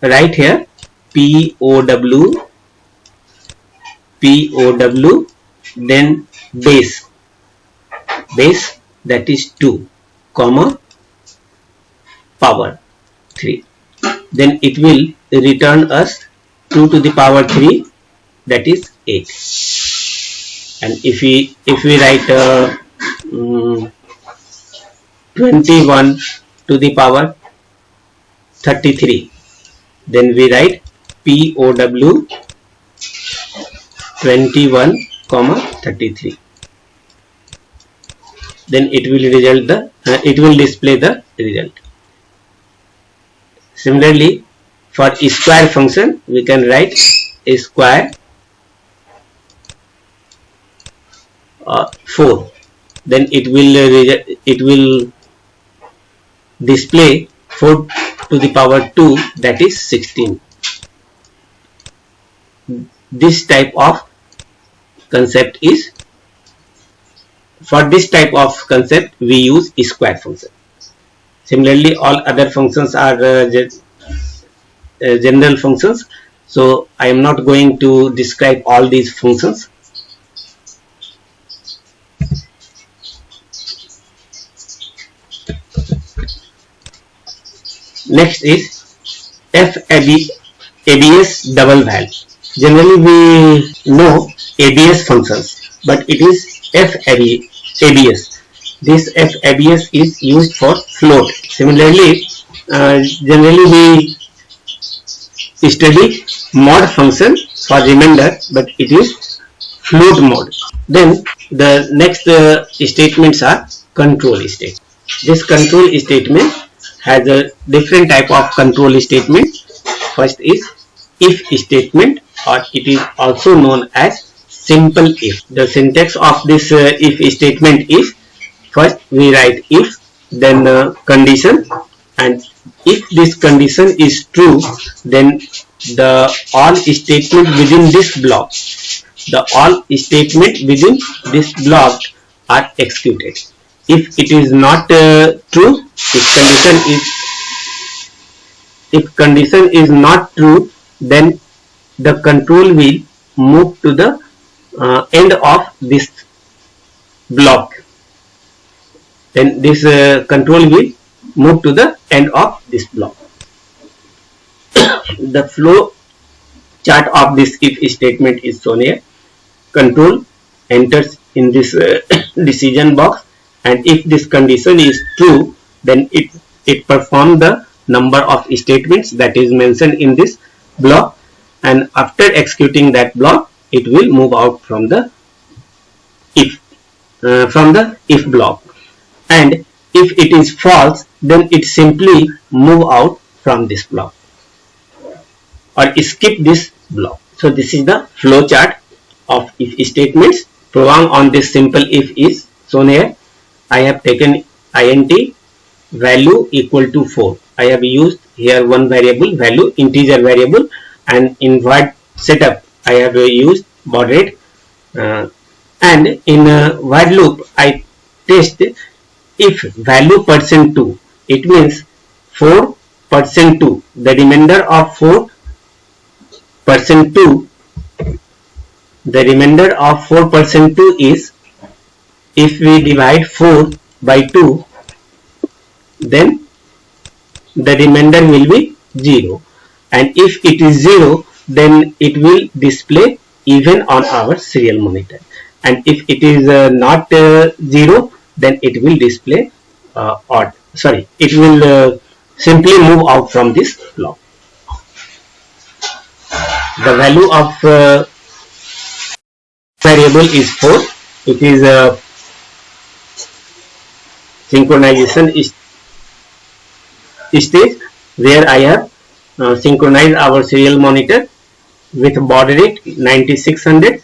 write here POW, then base that is 2, comma power 3. Then it will return us 2 to the power 3, that is 8. And if we write 21 to the power 33, then we write POW 21, 33. Then it will display the result. Similarly, for a square function, we can write a square 4. Then it will display 4 to the power 2, that is 16. This type of concept is, for this type of concept we use a square function. Similarly, all other functions are general functions, so I am not going to describe all these functions. Next is ABS double val. Generally we know ABS functions, but it is ABS. This ABS is used for float. Similarly, generally we study mod function for remainder, but it is float mode. Then the next statements are control statement. This control statement has a different type of control statement. First is if statement, or it is also known as simple if. The syntax of this if statement is, first we write if, then condition, and if this condition is true, then the all statement within this block the all statement within this block are executed. If it is not true, if condition is not true, then the control will move to the end of this block. Then this control will move to the end of this block. The flow chart of this if statement is shown here. Control enters in this decision box, and if this condition is true, then it performs the number of statements that is mentioned in this block, and after executing that block, it will move out from the if block. And if it is false, then it simply move out from this block or skip this block. So this is the flow chart of if statements. Program on this simple if is shown here. I have taken int value equal to 4. I have used here one variable value, integer variable, and in void setup I have used baud rate, and in while loop I test if value %2, it means 4%2, the remainder of 4%2, the remainder of 4%2 is, if we divide 4 by 2, then the remainder will be 0, and if it is 0, then it will display even on our serial monitor, and if it is not 0, then it will display odd. Sorry, it will simply move out from this block. The value of variable is 4. It is a synchronization stage where I have synchronized our serial monitor with baud rate 9600,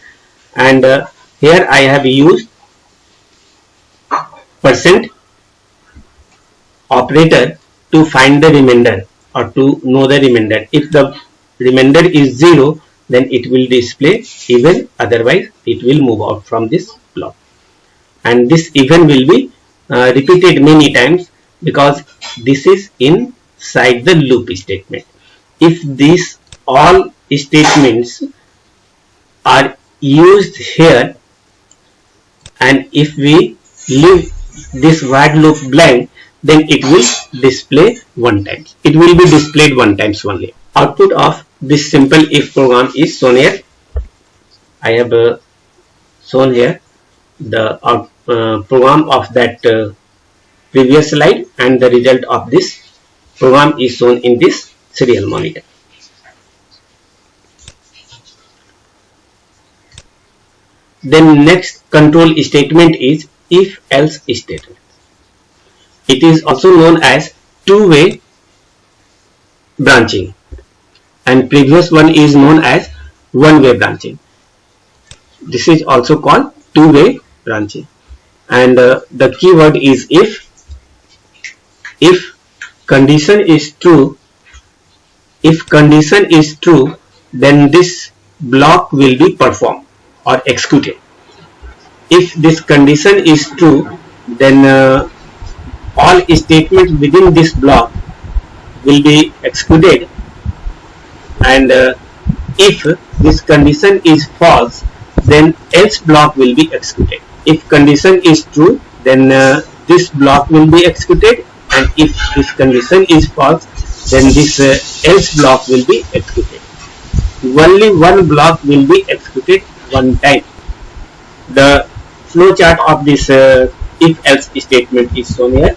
and here I have used % operator to find the remainder or to know the remainder. If the remainder is 0, then it will display even, otherwise it will move out from this block. And this even will be repeated many times because this is inside the loop statement. If these all statements are used here, and if we leave this while loop blank, then it will display one time. It will be displayed one times only. Output of this simple if program is shown here. I have shown here the program of that previous slide, and the result of this program is shown in this serial monitor. Then next control statement is if else statement. It is also known as two-way branching, and previous one is known as one-way branching. This is also called two-way branching, and the keyword is if. If condition is true, then this block will be performed or executed. If this condition is true, then all statements within this block will be executed, and if this condition is false, then else block will be executed. If condition is true, then this block will be executed, and if this condition is false, then this else block will be executed. Only one block will be executed one time. The flow chart of this if else statement is shown here.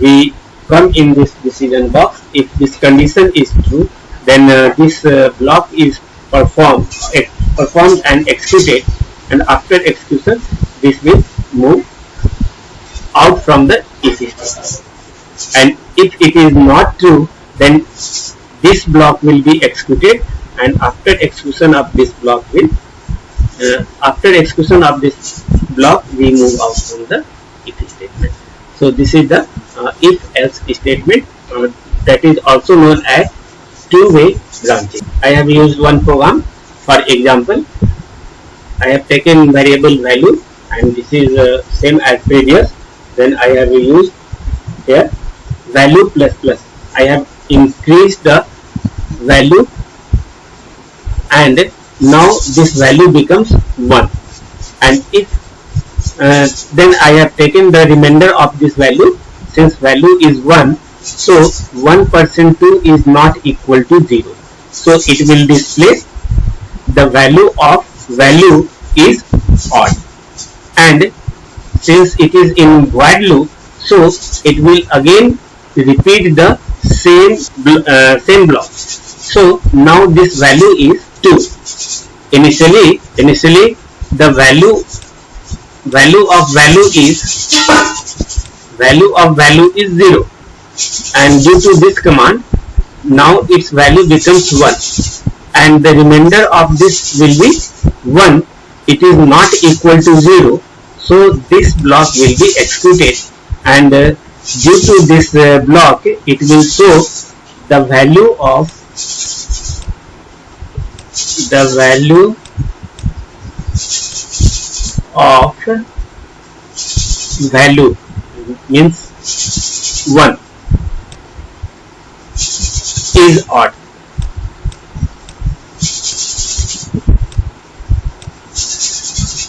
We come in this decision box. If this condition is true, then this block is performed and executed, and after execution this will move out from the if statement. And if it is not true, then this block will be executed, and after execution of this block we move out from the if statement. So this is the if else statement, that is also known as two-way branching. I have used one program for example. I have taken variable value, and this is same as previous. Then I have used here value plus plus. I have increased the value, and now this value becomes 1. And if then I have taken the remainder of this value. Since value is 1, so 1% 2 is not equal to 0. So it will display the value of value is odd. And since it is in void loop, so it will again repeat the same block. So now this value is 2. Initially the value of value is 0, and due to this command now its value becomes 1, and the remainder of this will be 1. It is not equal to 0, so this block will be executed, and due to this block it will show the value of value means 1 is odd.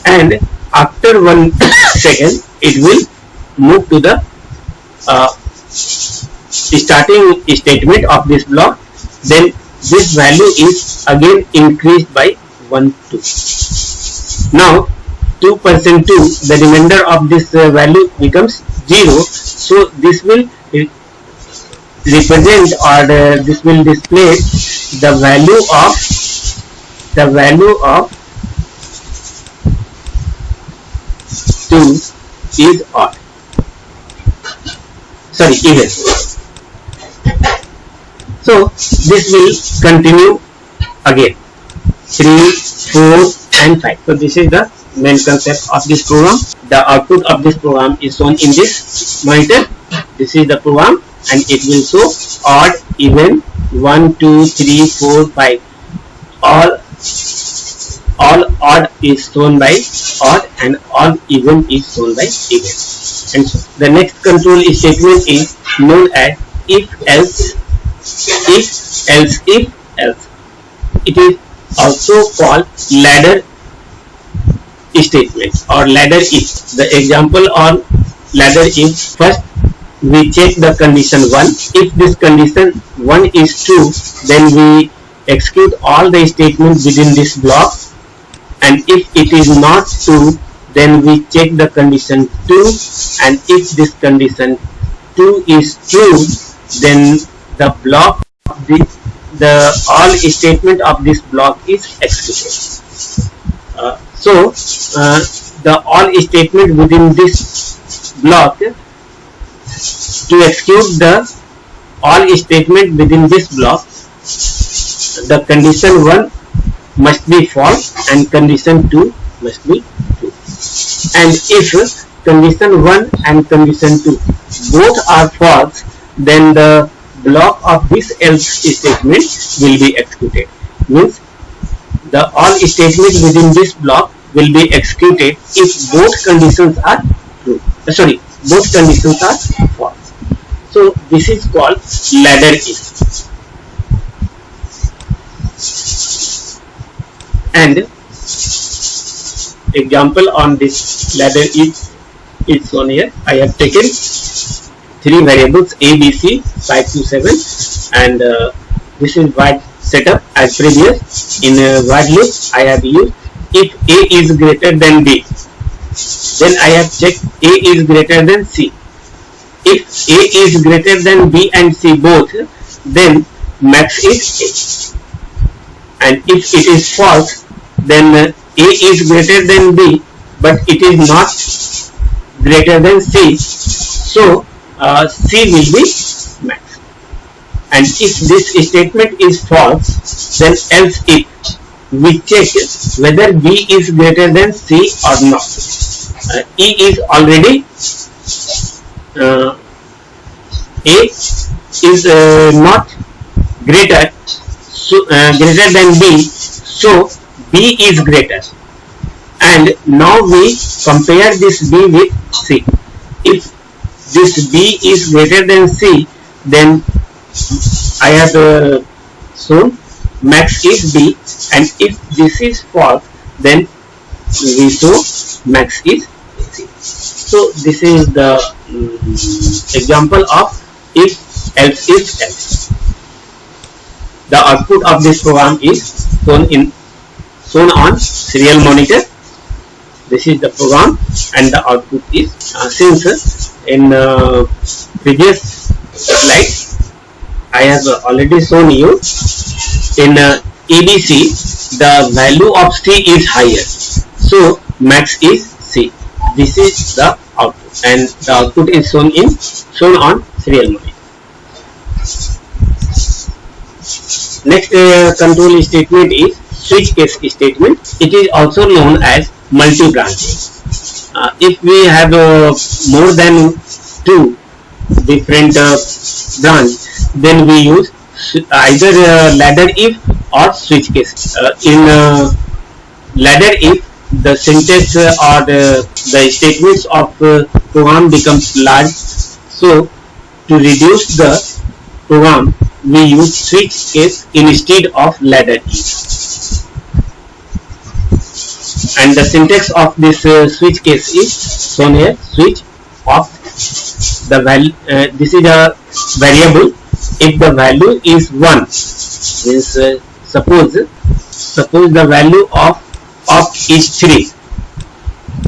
And after 1 second it will move to the starting statement of this block. Then this value is again increased by 1 2. Now 2% 2, the remainder of this value becomes 0. So this will represent, or this will display the value of 2 is odd. Sorry, even. So this will continue again 3, 4 and 5. So this is the main concept of this program. The output of this program is shown in this monitor. This is the program, and it will show odd, even, 1 2 3 4 5. All odd is shown by odd, and all even is shown by even. And so the next control statement is known as if else. It is also called ladder statement or ladder if. The example on ladder if: first we check the condition 1. If this condition 1 is true, then we execute all the statements within this block, and if it is not true, then we check the condition 2, and if this condition 2 is true, then the block of the all statement of this block is executed. So the all statement within this block, to execute the all statement within this block, the condition 1 must be false and condition 2 must be true. And if condition 1 and condition 2 both are false, then the block of this else statement will be executed. Means the all statement within this block will be executed if both conditions are true. Both conditions are false. So this is called ladder if. And example on this ladder if is shown here. I have taken 3 variables A, B, C, 5 to 7, and this is void setup as previous. In void loop, I have used if A is greater than B, then I have checked A is greater than C. If A is greater than B and C both, then max is A. And if it is false, then A is greater than B, but it is not greater than C. So C will be max. And if this statement is false, then else if we check whether B is greater than C or not. E is already A is not greater than B, so B is greater. And now we compare this B with C. If this B is greater than C, then I have shown max is B, and if this is false, then we show max is C. So this is the example of if else if else. The output of this program is shown on serial monitor. This is the program, and the output is since in previous slide I have already shown you in EBC the value of C is higher, so max is C. This is the output, and the output is shown on serial monitor. Next control statement is switch case statement. It is also known as multi-branching. If we have more than two different branches, then we use either ladder if or switch case. In ladder if, the syntax or the statements of program becomes large, so to reduce the program we use switch case instead of ladder if. And the syntax of this switch case is shown here. Switch of the value. This is a variable. If the value is 1, means suppose the value of opt is 3,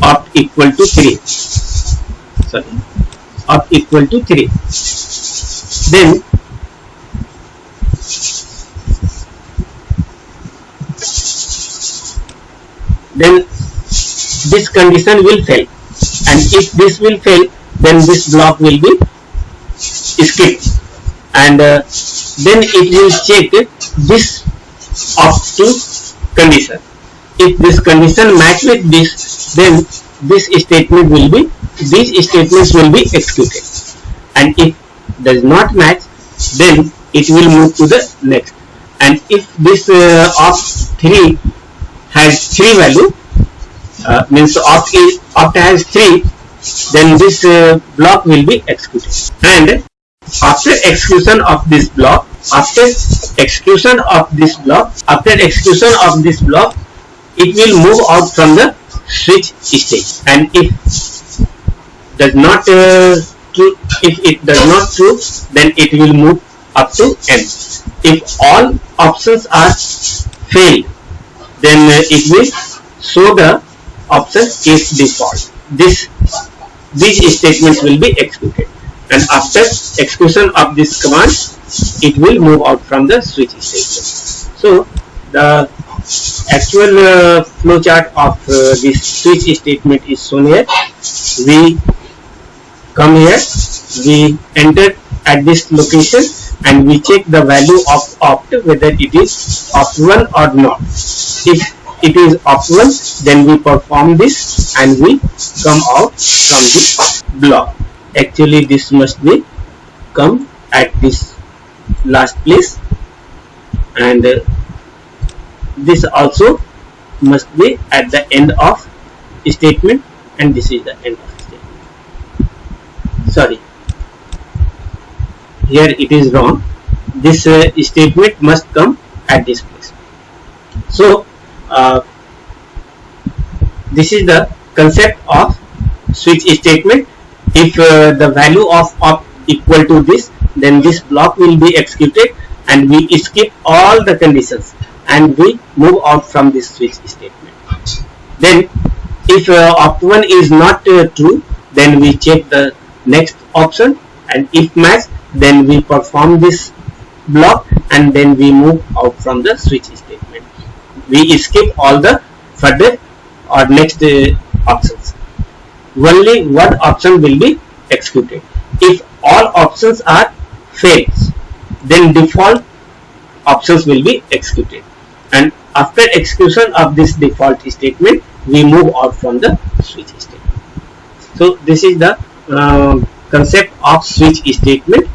opt equal to 3. Sorry, opt equal to 3. Then this condition will fail, and if this will fail, then this block will be skipped, and then it will check this opt to condition. If this condition match with this, then these statements will be executed, and if does not match, then it will move to the next. And if this opt 3 has 3 value, means opt has 3, then this block will be executed. And after execution of this block, it will move out from the switch state. And if it does not true, then it will move up to end. If all options are failed, then it will show the option is default. These statements will be executed, and after execution of this command, it will move out from the switch statement. So the actual flowchart of this switch statement is shown here. We come here, we enter at this location, and we check the value of opt, whether it is opt1 or not. If it is opt1, then we perform this and we come out from this block. Actually this must be come at this last place, and this also must be at the end of statement, and this is the end of statement. Sorry, here it is wrong. This statement must come at this place. So this is the concept of switch statement. If the value of opt equal to this, then this block will be executed, and we skip all the conditions and we move out from this switch statement. Then if opt1 is not true, then we check the next option, and if match, then we perform this block and then we move out from the switch statement. We skip all the further or next options. Only one option will be executed. If all options are fails, then default options will be executed, and after execution of this default statement, we move out from the switch statement. So this is the concept of switch statement.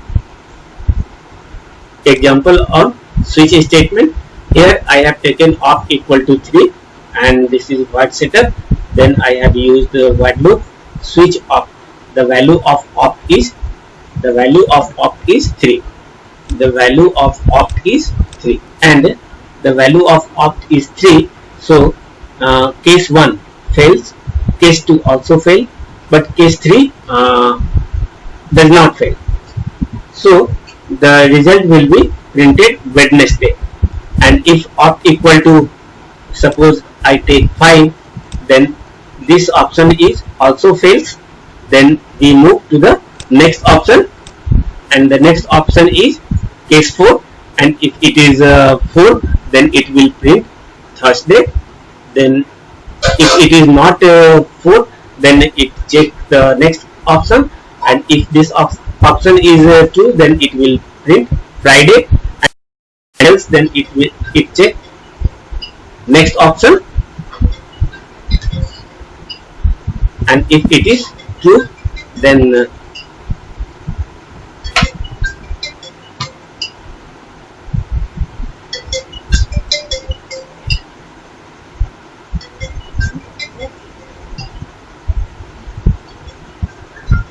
Example of switch statement. Here I have taken opt equal to 3, and this is what setup, then I have used the while loop. Switch opt, the value of opt is 3. The value of opt is 3, and the value of opt is 3. So case 1 fails, case 2 also fail, but case 3 does not fail. So the result will be printed Wednesday. And if opt equal to, suppose I take 5, then this option is also fails. Then we move to the next option, and the next option is case 4, and if it is 4, then it will print Thursday. Then if it is not 4, then it check the next option, and if this option is 2, then it will print Friday, and else then it check next option, and if it is true, then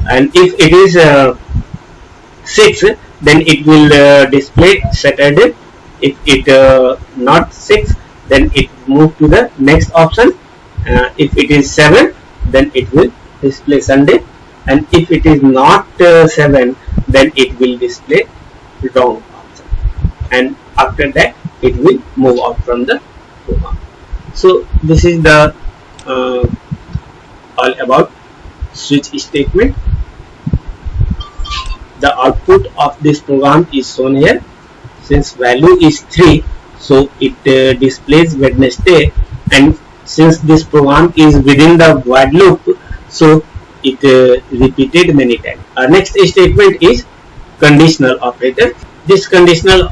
and if it is 6, then it will display Saturday. If it not 6, then it move to the next option. If it is 7, then it will display Sunday, and if it is not 7, then it will display wrong option, and after that it will move out from the program. So this is the all about switch statement. The output of this program is shown here. Since value is 3, so it displays Wednesday, and since this program is within the while loop, so it repeated many times. Our next statement is conditional operator. This conditional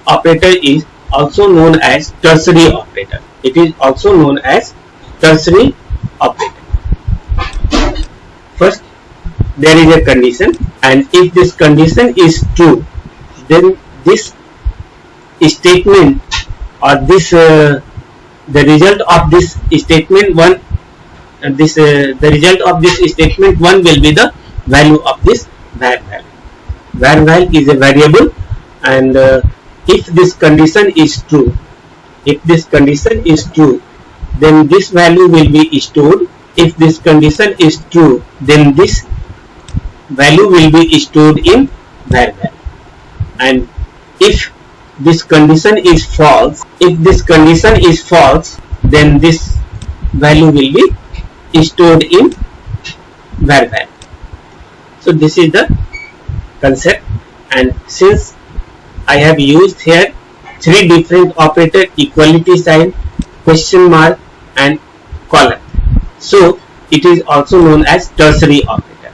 operator is also known as tertiary operator. It is also known as tertiary operator. First, there is a condition, and if this condition is true, then this statement or this the result of this statement 1, the result of this statement 1 will be the value of this var val. Var val is a variable, and if this condition is true, then this value will be stored. If this condition is true, then this value will be stored in var val. And if this condition is false, then this value will be stored in var val. So this is the concept, and since I have used here 3 different operator, equality sign, question mark, and colon, so it is also known as tertiary operator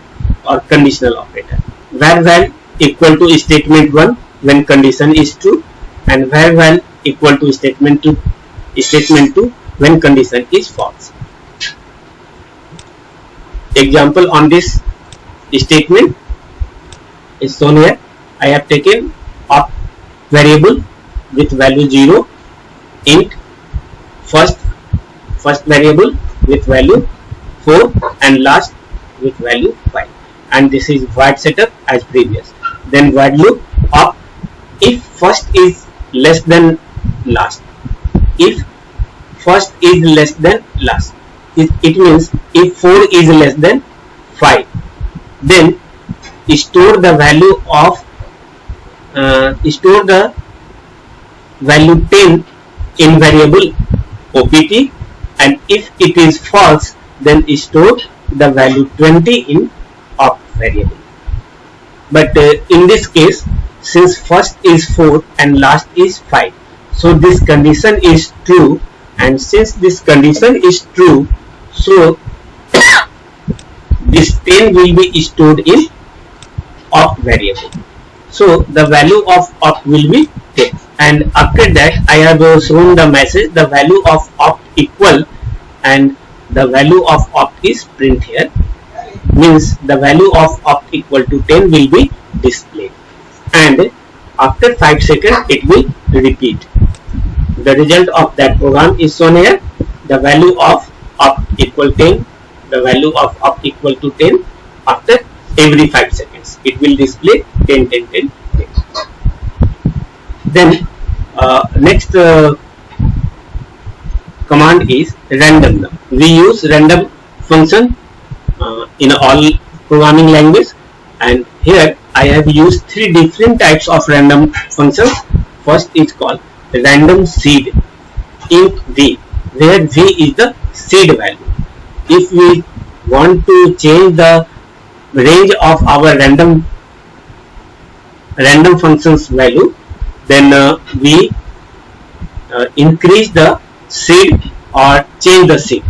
or conditional operator. Var val equal to statement 1 when condition is true, and var val equal to statement 2 when condition is false. Example on this statement is shown here. I have taken opt variable with value 0, int first variable with value 4, and last with value 5, and this is void setup as previous. Then while loop opt if first is less than last. If first is less than last, it means if 4 is less than 5, then store the value of store the value 10 in variable opt, and if it is false, then store the value 20 in opt variable. But in this case, since first is 4 and last is 5, so this condition is true, and since this condition is true, so this 10 will be stored in opt variable. So the value of opt will be 10, and after that I have shown the message the value of opt equal, and the value of opt is print here, means the value of opt equal to 10 will be displayed, and after 5 seconds it will repeat. The result of that program is shown here. The value of up equal 10, the value of up equal to 10 after every 5 seconds. It will display 10, 10, 10, 10. Then next command is random num. We use random function in all programming language, and here I have used 3 different types of random functions. First is called random seed, int v, where v is the seed value. If we want to change the range of our random functions value, then we increase the seed or change the seed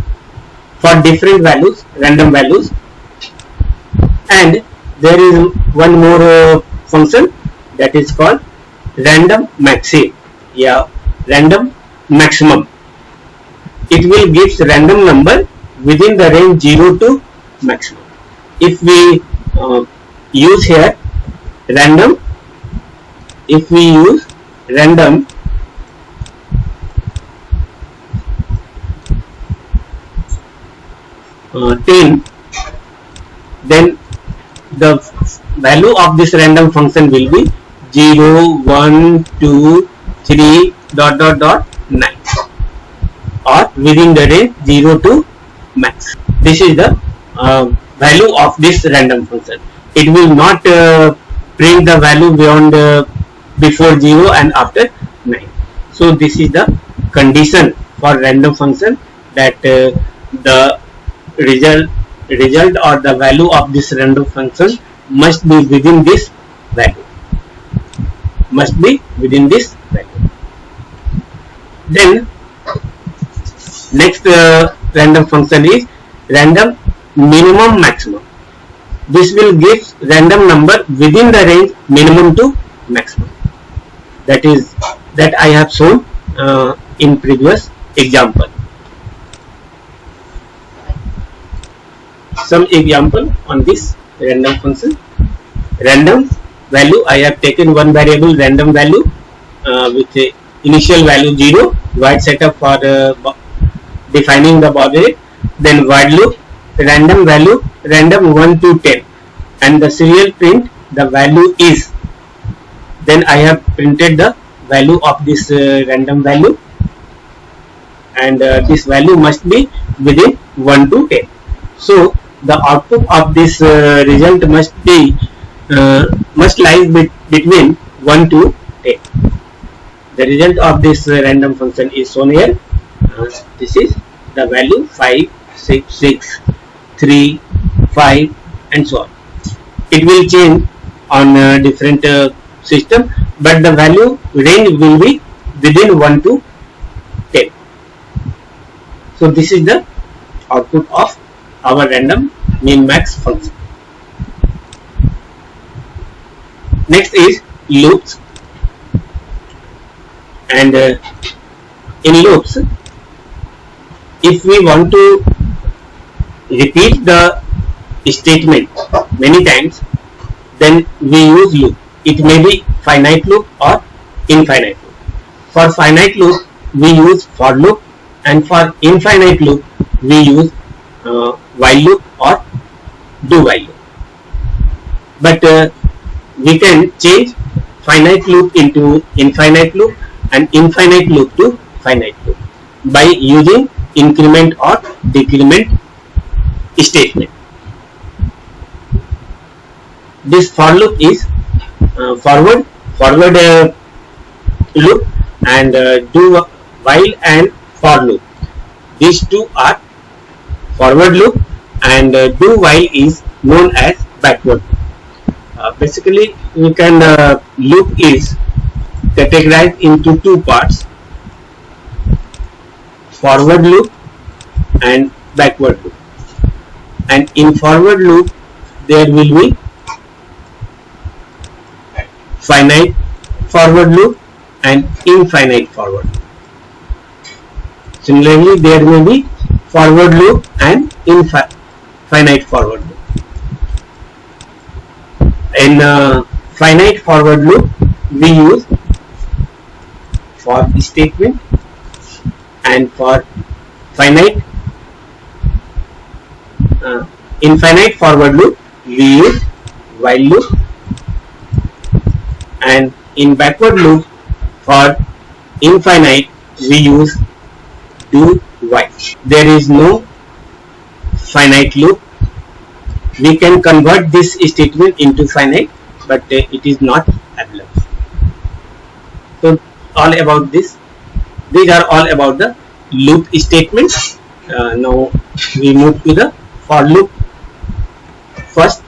for different values, random values. And there is one more function that is called random maxi, random maximum. It will give random number within the range 0 to maximum. If we use here random, if we use random uh, 10, then the value of this random function will be 0, 1, 2, 3, ... 9, or within the range 0 to max. This is the value of this random function. It will not print the value beyond before 0 and after 9. So this is the condition for random function, that the result or the value of this random function must be within this value. Then next random function is random minimum maximum. This will give random number within the range minimum to maximum. That I have shown in previous example. Some example on this random function. Random value, I have taken one variable random value with a initial value 0, void setup for defining the body rate. Then void loop, random value random 1 to 10, and the serial print the value is. Then I have printed the value of this random value, and this value must be within 1 to 10. So the output of this result must lie between 1 to 10. The result of this random function is shown here. This is the value 5, 6, 6, 3, 5, and so on. It will change on different system, but the value range will be within 1 to 10. So this is the output of our random min max function. Next is loops, and in loops, if we want to repeat the statement many times, then we use loop. It may be finite loop or infinite loop. For finite loop we use for loop, and for infinite loop we use while loop or do while loop. But we can change finite loop into infinite loop and infinite loop to finite loop by using increment or decrement statement. This for loop is forward loop, and do while and for loop. These two are forward loop, and do while is known as backward. Basically, we can loop is categorized into two parts: forward loop and backward loop. And in forward loop there will be finite forward loop and infinite forward loop. Similarly, there may be forward loop and infinite forward loop. In finite forward loop we use for statement, and for finite infinite forward loop we use while loop, and in backward loop for infinite we use do while. There is no finite loop. We can convert this statement into finite, but it is not available. So all about this. These are all about the loop statements. Now we move to the for loop first.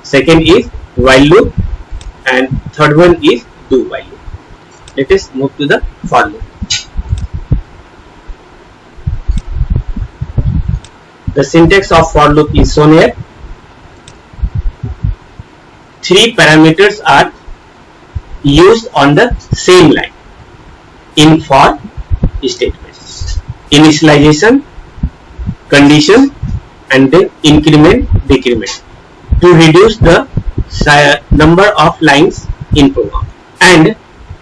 Second is while loop, and third one is do while loop. Let us move to the for loop. The syntax of for loop is shown here. Three parameters are used on the same line in for statements: initialization, condition, and then increment, decrement, to reduce the number of lines in program. And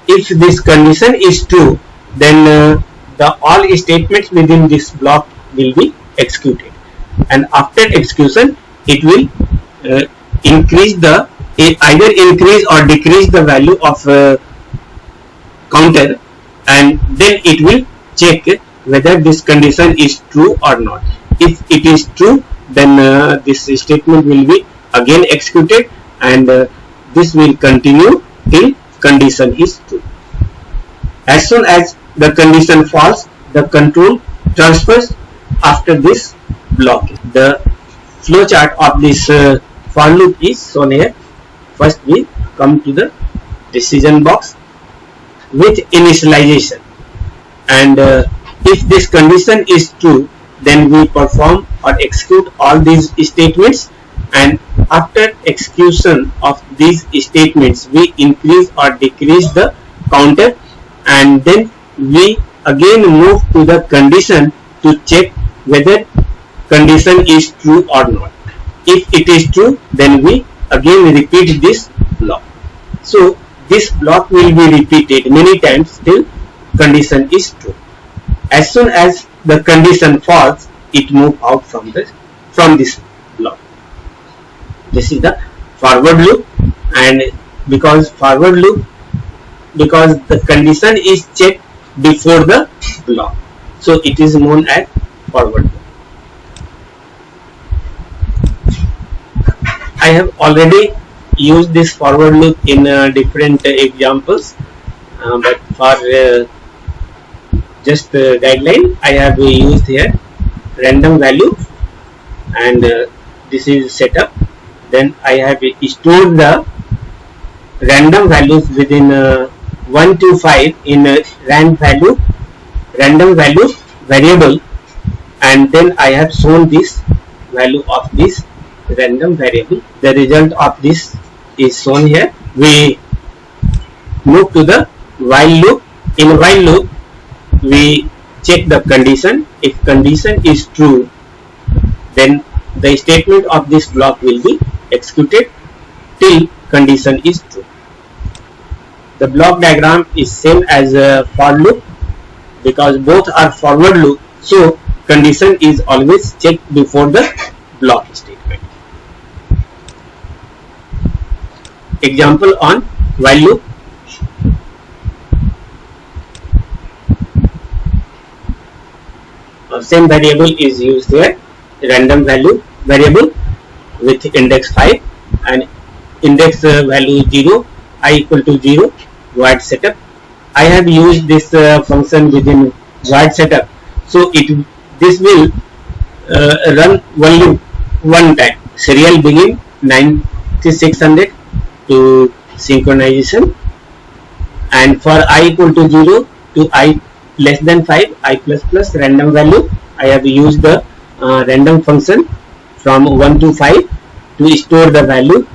if this condition is true, then the all statements within this block will be executed, and after execution it will either increase or decrease the value of counter, and then it will check whether this condition is true or not. If it is true, then this statement will be again executed, and this will continue till condition is true. As soon as the condition false, the control transfers after this block. The flowchart of this for loop is shown here. First we come to the decision box with initialization, and if this condition is true, then we perform or execute all these statements, and after execution of these statements we increase or decrease the counter, and then we again move to the condition to check whether condition is true or not. If it is true, then we again repeat this block. So this block will be repeated many times till condition is true. As soon as the condition false, it moves out from this block. This is the forward loop, and because the condition is checked before the block, so it is known as forward loop. I have already used this forward loop in different examples, but for just guideline I have used here random value, and this is setup. Then I have stored the random values within 1 to 5 in a random value variable, and then I have shown this value of this random variable. The result of this is shown here. We move to the while loop. In while loop we check the condition. If condition is true, then the statement of this block will be executed till condition is true. The block diagram is same as a for loop because both are forward loop, so condition is always checked before the block statement. Example on while loop. Same variable is used here, random value variable with index 5 and index value 0, I equal to 0, void setup. I have used this function within void setup, so this will run only one time. Serial begin 9600 to synchronization, and for I equal to 0 to I less than 5, I plus plus random value, I have used the random function from 1 to 5 to store the value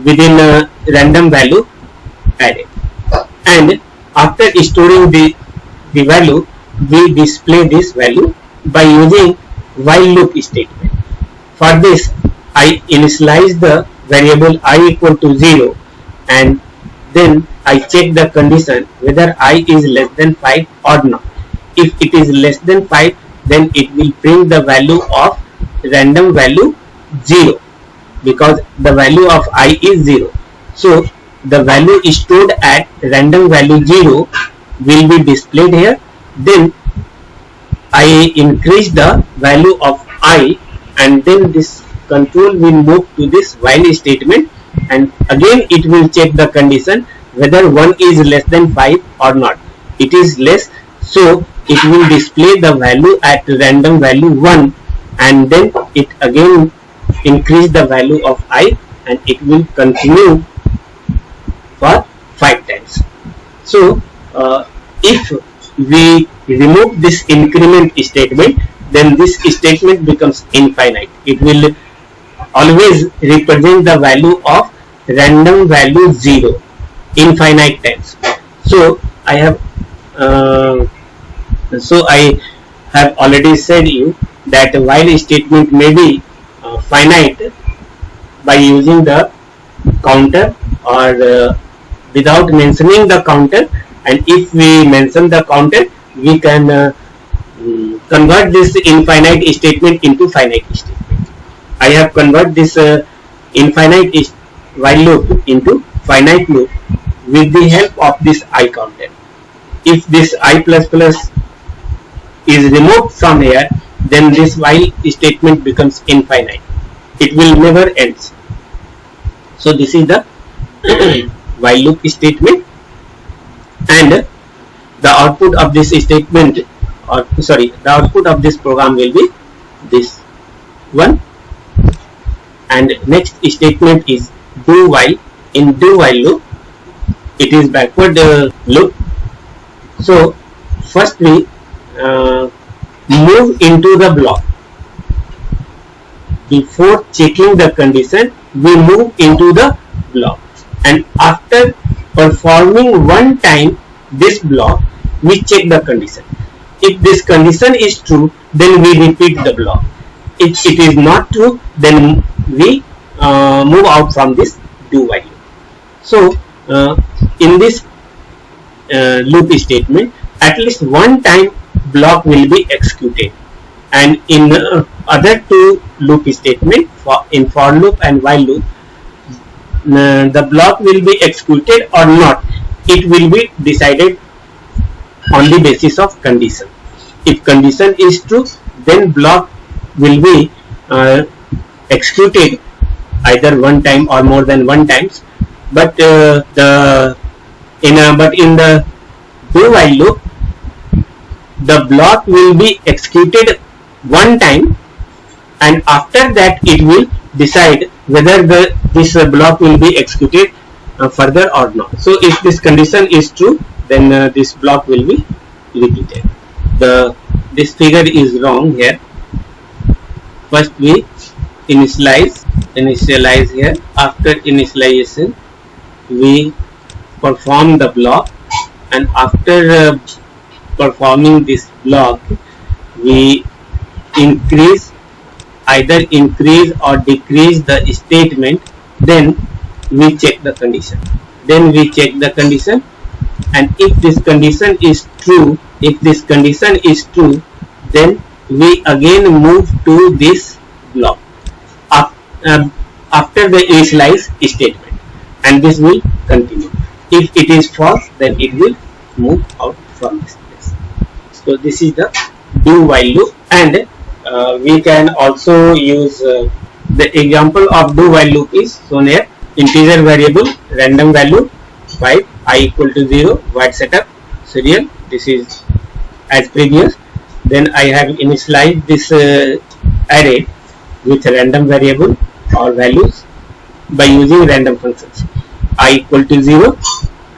within a random value array, and after storing the value we display this value by using while loop statement. For this I initialize the variable I equal to 0, and then I check the condition whether I is less than 5 or not. If it is less than 5, then it will print the value of random value 0, because the value of I is 0. So the value is stored at random value 0 will be displayed here. Then I increase the value of I, and then this control will move to this while statement, and again it will check the condition whether 1 is less than 5 or not. It is less, so it will display the value at random value 1, and then it again increase the value of I, and it will continue for 5 times. So if we remove this increment statement, then this statement becomes infinite. It will always represent the value of random value 0 infinite times. So I have already said you that while statement may be finite by using the counter or without mentioning the counter, and if we mention the counter, we can convert this infinite statement into finite statement. I have converted this infinite while loop into finite loop with the help of this I counter. If this I++ is removed from here, then this while statement becomes infinite. It will never end. So this is the while loop statement, and the output of this statement, or sorry, the output of this program will be this one. And next statement is do while. In do while loop, it is backward loop. So first we move into the block. Before checking the condition, we move into the block, and after performing one time this block, we check the condition. If this condition is true, then we repeat the block. If it is not true, then we move out from this do while loop. So in this loop statement, at least one time block will be executed, and in other two loop statement, in for loop and while loop, the block will be executed or not. It will be decided on the basis of condition. If condition is true, then block will be executed either one time or more than one times. But in the do while loop, the block will be executed one time, and after that it will decide whether this block will be executed further or not. So if this condition is true, then this block will be repeated. This figure is wrong here. First we initialize here. After initialization, we perform the block, and after performing this block, we either increase or decrease the statement. Then we check the condition. And if this condition is true, then we again move to this block after the initialize statement, and this will continue. If it is false, then it will move out from this place. So this is the do while loop, and we can also use the example of do while loop is shown here. Integer variable, random value 5, I equal to 0, void setup, serial. This is as previous. Then I have initialized this array with random variable or values by using random functions. I equal to 0,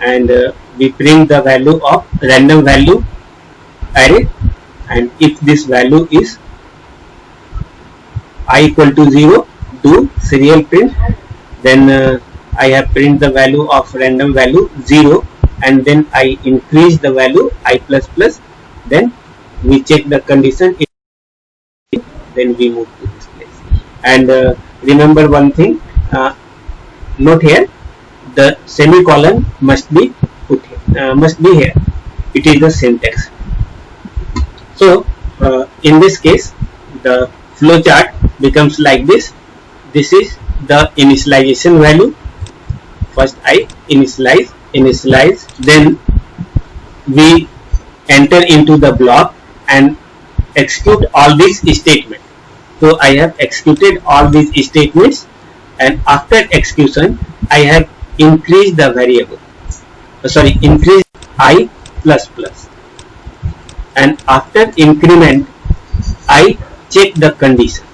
and we print the value of random value array, and if this value is I equal to 0, do serial print. Then I have print the value of random value 0, and then I increase the value I++. Then we check the condition. Then we move to this place. And remember one thing. Note here, the semicolon must be here. It is the syntax. So in this case, the flow chart becomes like this. This is the initialization value. First I initialize, then we enter into the block and execute all these statements. So I have executed all these statements, and after execution I have increased the variable, increased I plus plus, and after increment I check the condition.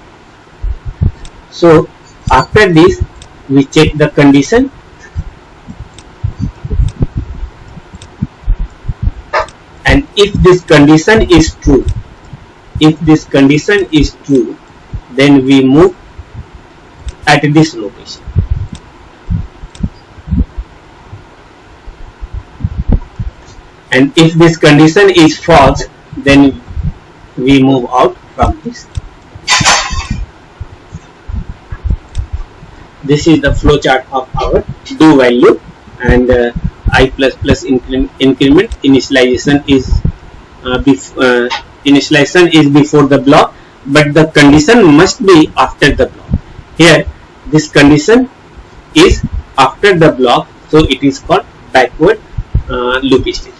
So after this we check the condition, and if this condition is true, then we move at this location. And if this condition is false, then we move out from this. This is the flow chart of our do value, and I plus plus increment initialization is before the block, but the condition must be after the block. Here this condition is after the block, so it is called backward loop statement.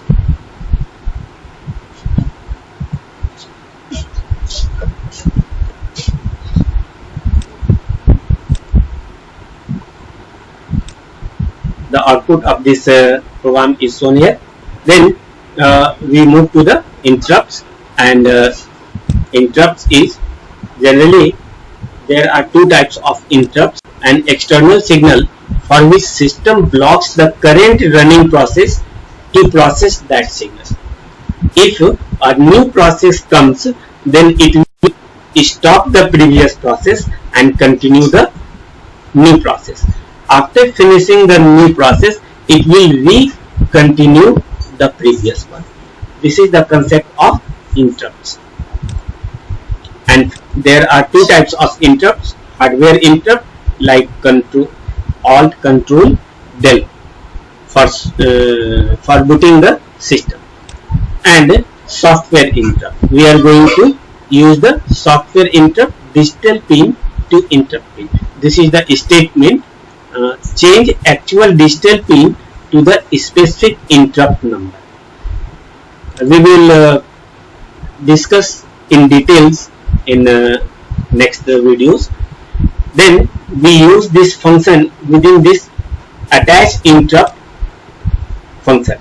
The output of this program is shown here. Then we move to the interrupts, and interrupts is generally there are two types of interrupts: an external signal for which system blocks the current running process to process that signal. If a new process comes, then it will stop the previous process and continue the new process. After finishing the new process, it will re-continue the previous one. This is the concept of interrupts. And there are two types of interrupts: hardware interrupt like control, alt control del for booting the system, and software interrupt. We are going to use the software interrupt digital pin to interrupt pin. This is the statement: change actual digital pin to the specific interrupt number. We will discuss in details in next videos. Then we use this function within this attached interrupt function.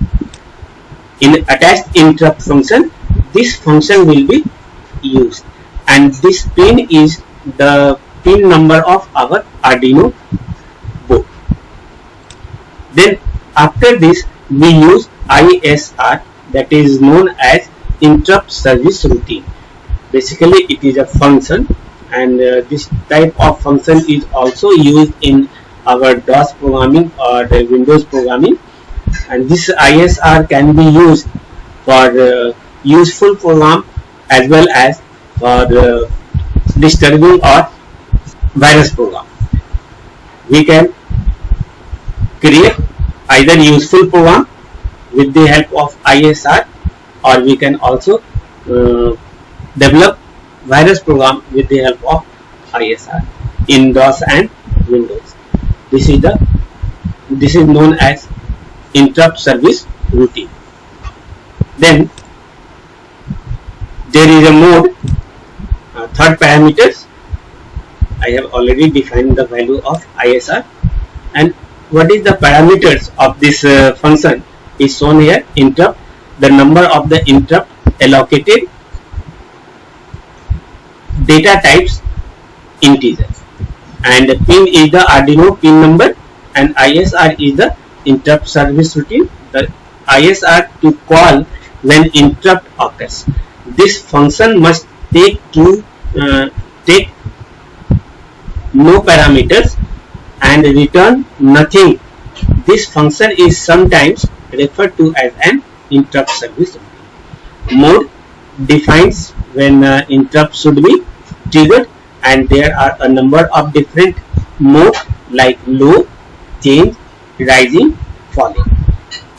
In attached interrupt function, this function will be used, and this pin is the pin number of our Arduino board. Then after this we use ISR, that is known as interrupt service routine. Basically it is a function, and this type of function is also used in our DOS programming or the Windows programming, and this ISR can be used for useful program as well as for disturbing or virus program. We can create either useful program with the help of ISR, or we can also develop virus program with the help of ISR in DOS and Windows. This is known as interrupt service routine. Then there is a mode, third parameters. I have already defined the value of ISR, and what is the parameters of this function is shown here. Interrupt, the number of the interrupt allocated, data types integer, and the pin is the Arduino pin number, and ISR is the interrupt service routine. The ISR to call when interrupt occurs. This function must take no parameters and return nothing. This function is sometimes referred to as an interrupt service routine. Mode defines when interrupt should be triggered, and there are a number of different modes like low, change, rising, falling,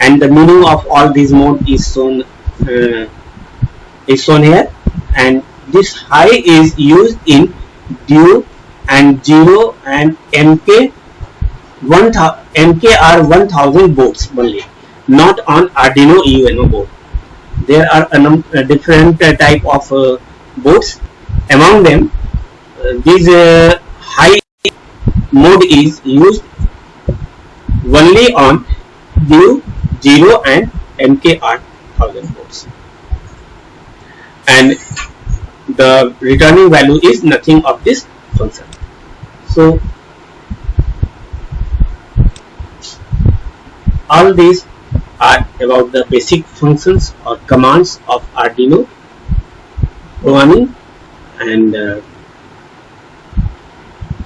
and the meaning of all these modes is shown here, and this high is used in Duo and 0 and MKR1000 boards only, not on Arduino UNO board. There are a different type of boards. Among them, this high mode is used only on Duo, 0 and MKR1000 boards, and the returning value is nothing of this function. So all these are about the basic functions or commands of Arduino programming, and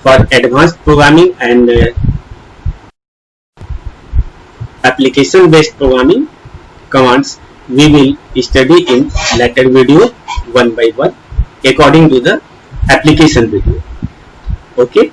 for advanced programming and application based programming commands we will study in later video one by one according to the application video. Okay.